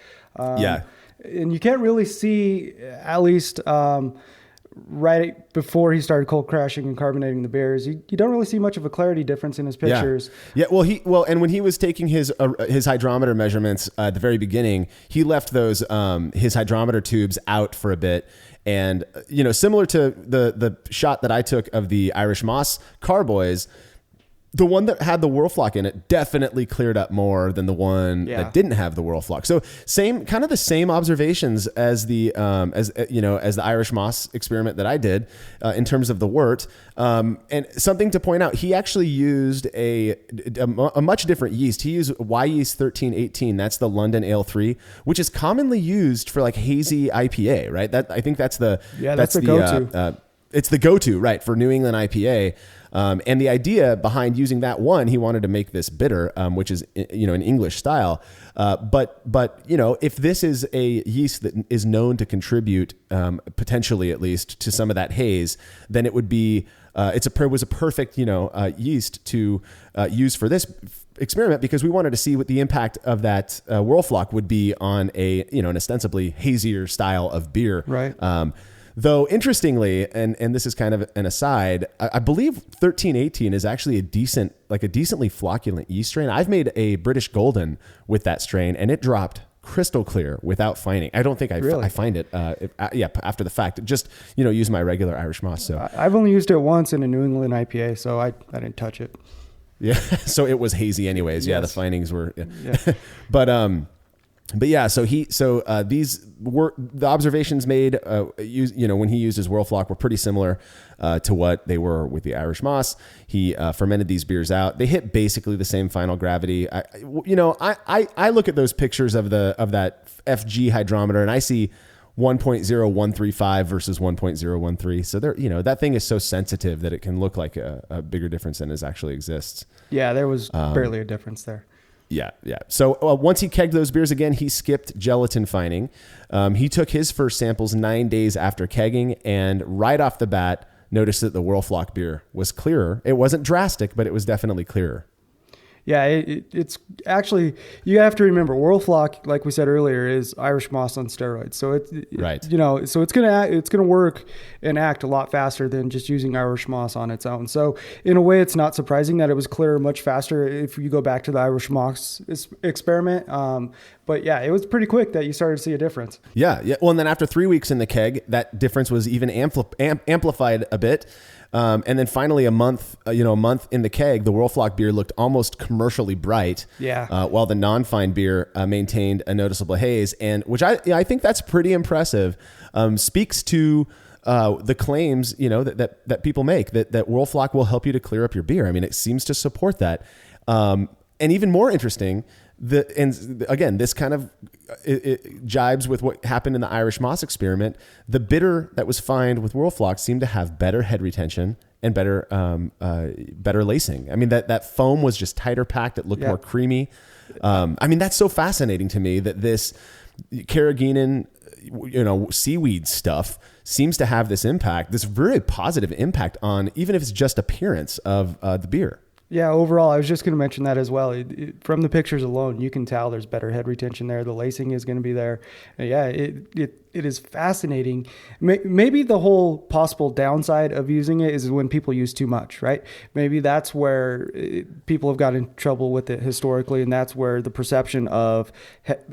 And you can't really see, at least right before he started cold crashing and carbonating the beers, you don't really see much of a clarity difference in his pictures. Yeah. And when he was taking his hydrometer measurements at the very beginning, he left those his hydrometer tubes out for a bit. And you know, similar to the shot that I took of the Irish Moss Carboys, The one that had the Whirlfloc in it definitely cleared up more than the one that didn't have the Whirlfloc. So the same observations as the as the Irish moss experiment that I did in terms of the wort. And something to point out, he actually used a much different yeast. He used Y yeast 1318. That's the London Ale 3, which is commonly used for like hazy IPA, right? I think that's the go-to. It's the go-to, right, for New England IPA. And the idea behind using that one, he wanted to make this bitter, which is, an English style. But if this is a yeast that is known to contribute, potentially at least, to some of that haze, then it would be, was a perfect, yeast to use for this experiment, because we wanted to see what the impact of that Whirlfloc would be on an ostensibly hazier style of beer. Right. Though interestingly, and this is kind of an aside, I believe 1318 is actually a decently flocculent yeast strain. I've made a British Golden with that strain, and it dropped crystal clear without fining. I don't think I find it. After the fact, just use my regular Irish moss. So I've only used it once in a New England IPA, so I didn't touch it. Yeah, so it was hazy anyways. Yes. Yeah, the findings were. Yeah. These were the observations made, when he used his Whirlfloc were pretty similar to what they were with the Irish moss. He fermented these beers out. They hit basically the same final gravity. I look at those pictures of that FG hydrometer, and I see 1.0135 versus 1.013. So that thing is so sensitive that it can look like a bigger difference than actually exists. Yeah, there was barely a difference there. Yeah. So once he kegged those beers again, he skipped gelatin fining. He took his first samples 9 days after kegging, and right off the bat, noticed that the Whirlfloc beer was clearer. It wasn't drastic, but it was definitely clearer. Yeah, it's actually, you have to remember, Whirlfloc, like we said earlier, is Irish moss on steroids. So right. So it's gonna work and act a lot faster than just using Irish moss on its own. So in a way, it's not surprising that it was clearer much faster if you go back to the Irish moss experiment. But yeah, it was pretty quick that you started to see a difference. Yeah. Well, and then after 3 weeks in the keg, that difference was even amplified a bit. And then finally a month in the keg, the Whirlfloc beer looked almost commercially bright. Yeah. While the non-fine beer maintained a noticeable haze, and which I think that's pretty impressive. Speaks to the claims that people make that Whirlfloc will help you to clear up your beer. I mean, it seems to support that. And even more interesting, this kind of it jibes with what happened in the Irish moss experiment. The bitter that was fined with Whirlfloc seemed to have better head retention and better lacing. I mean, that foam was just tighter packed. It looked more creamy. That's so fascinating to me that this carrageenan, seaweed stuff seems to have this impact, this very positive impact on, even if it's just appearance of the beer. Yeah, overall, I was just going to mention that as well. From the pictures alone, you can tell there's better head retention there. The lacing is going to be there. Yeah, it is fascinating. Maybe the whole possible downside of using it is when people use too much, right? Maybe that's where people have got in trouble with it historically, and that's where the perception of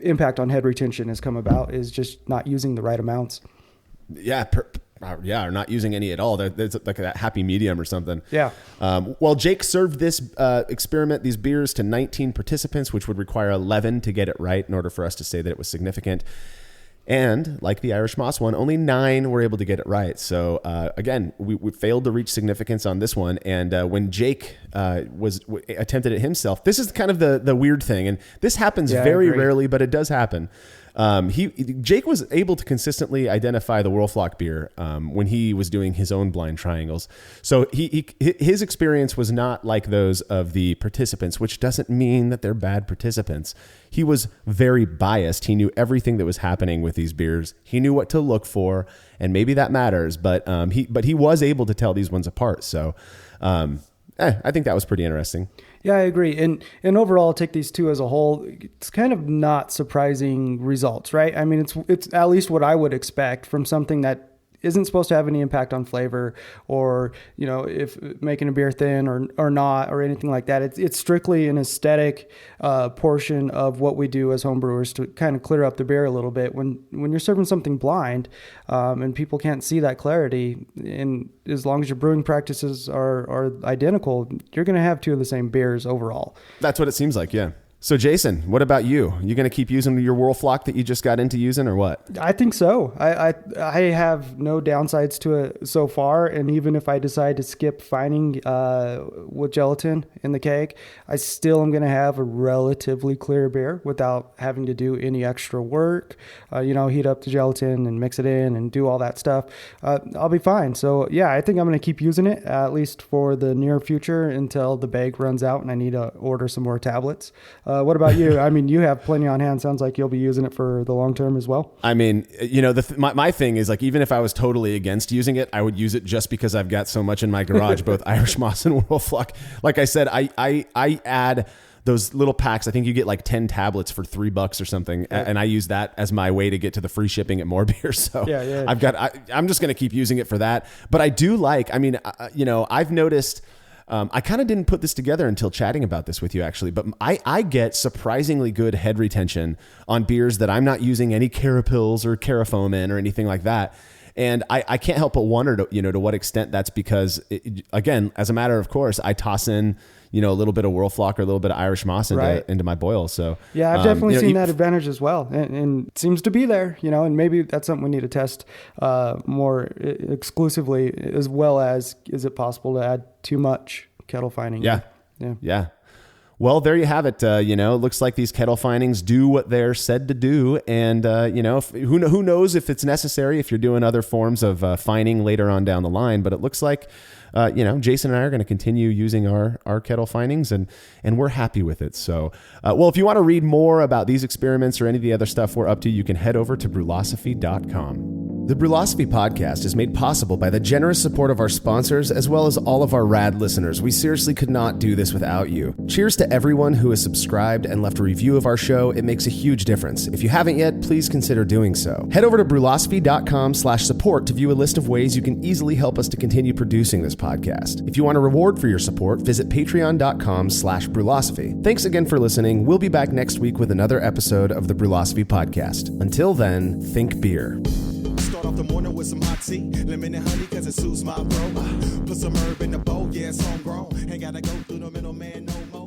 impact on head retention has come about, is just not using the right amounts. Yeah, or not using any at all. There's like that happy medium or something. Yeah. Well, Jake served this experiment, these beers, to 19 participants, which would require 11 to get it right in order for us to say that it was significant. And like the Irish moss one, only 9 were able to get it right. So again, we failed to reach significance on this one. And when Jake attempted it himself, this is kind of the weird thing. And this happens very rarely, but it does happen. Jake was able to consistently identify the Whirlfloc beer when he was doing his own blind triangles. So his experience was not like those of the participants, which doesn't mean that they're bad participants. He was very biased. He knew everything that was happening with these beers. He knew what to look for, and maybe that matters. But he was able to tell these ones apart. So I think that was pretty interesting. Yeah, I agree. And overall, take these two as a whole, it's kind of not surprising results, right? I mean, it's at least what I would expect from something that isn't supposed to have any impact on flavor or, if making a beer thin or not or anything like that. It's strictly an aesthetic portion of what we do as homebrewers to kind of clear up the beer a little bit. When you're serving something blind and people can't see that clarity, and as long as your brewing practices are identical, you're going to have two of the same beers overall. That's what it seems like, yeah. So Jason, what about you? You going to keep using your Whirlfloc that you just got into using, or what? I think so. I have no downsides to it so far, and even if I decide to skip fining with gelatin in the keg, I still am going to have a relatively clear beer without having to do any extra work. Heat up the gelatin and mix it in and do all that stuff. I'll be fine. So yeah, I think I'm going to keep using it at least for the near future until the bag runs out and I need to order some more tablets. What about you? I mean, you have plenty on hand. Sounds like you'll be using it for the long term as well. I mean, my thing is, like, even if I was totally against using it, I would use it just because I've got so much in my garage, both Irish Moss and Whirlfloc. Like I said, I add those little packs. I think you get like 10 tablets for $3 or something. Yeah. And I use that as my way to get to the free shipping at more beer. So yeah. I'm just going to keep using it for that. But I do like, I've noticed, I kind of didn't put this together until chatting about this with you, actually, but I get surprisingly good head retention on beers that I'm not using any Carapils or Carafoam in or anything like that. And I can't help but wonder, to what extent that's because, again, as a matter of course, I toss in, a little bit of Whirlfloc or a little bit of Irish Moss into my boil. So yeah, I've definitely seen that advantage as well, and it seems to be there. And maybe that's something we need to test more exclusively, as well as, is it possible to add too much kettle fining? Yeah. Well, there you have it. It looks like these kettle finings do what they're said to do. And, who knows if it's necessary if you're doing other forms of fining later on down the line. But it looks like, Jason and I are going to continue using our kettle finings, and we're happy with it. So, if you want to read more about these experiments or any of the other stuff we're up to, you can head over to brewlosophy.com. The Brewlosophy podcast is made possible by the generous support of our sponsors, as well as all of our rad listeners. We seriously could not do this without you. Cheers to everyone who has subscribed and left a review of our show. It makes a huge difference. If you haven't yet, please consider doing so. Head over to brewlosophy.com/support to view a list of ways you can easily help us to continue producing this podcast. If you want a reward for your support, visit patreon.com/brewlosophy. Thanks again for listening. We'll be back next week with another episode of the Brewlosophy podcast. Until then, think beer. Start off the morning with some hot tea, lemon and honey cause it suits my bro. Put some herb in the bowl, yeah, it's homegrown. Ain't gotta go through the middleman no more.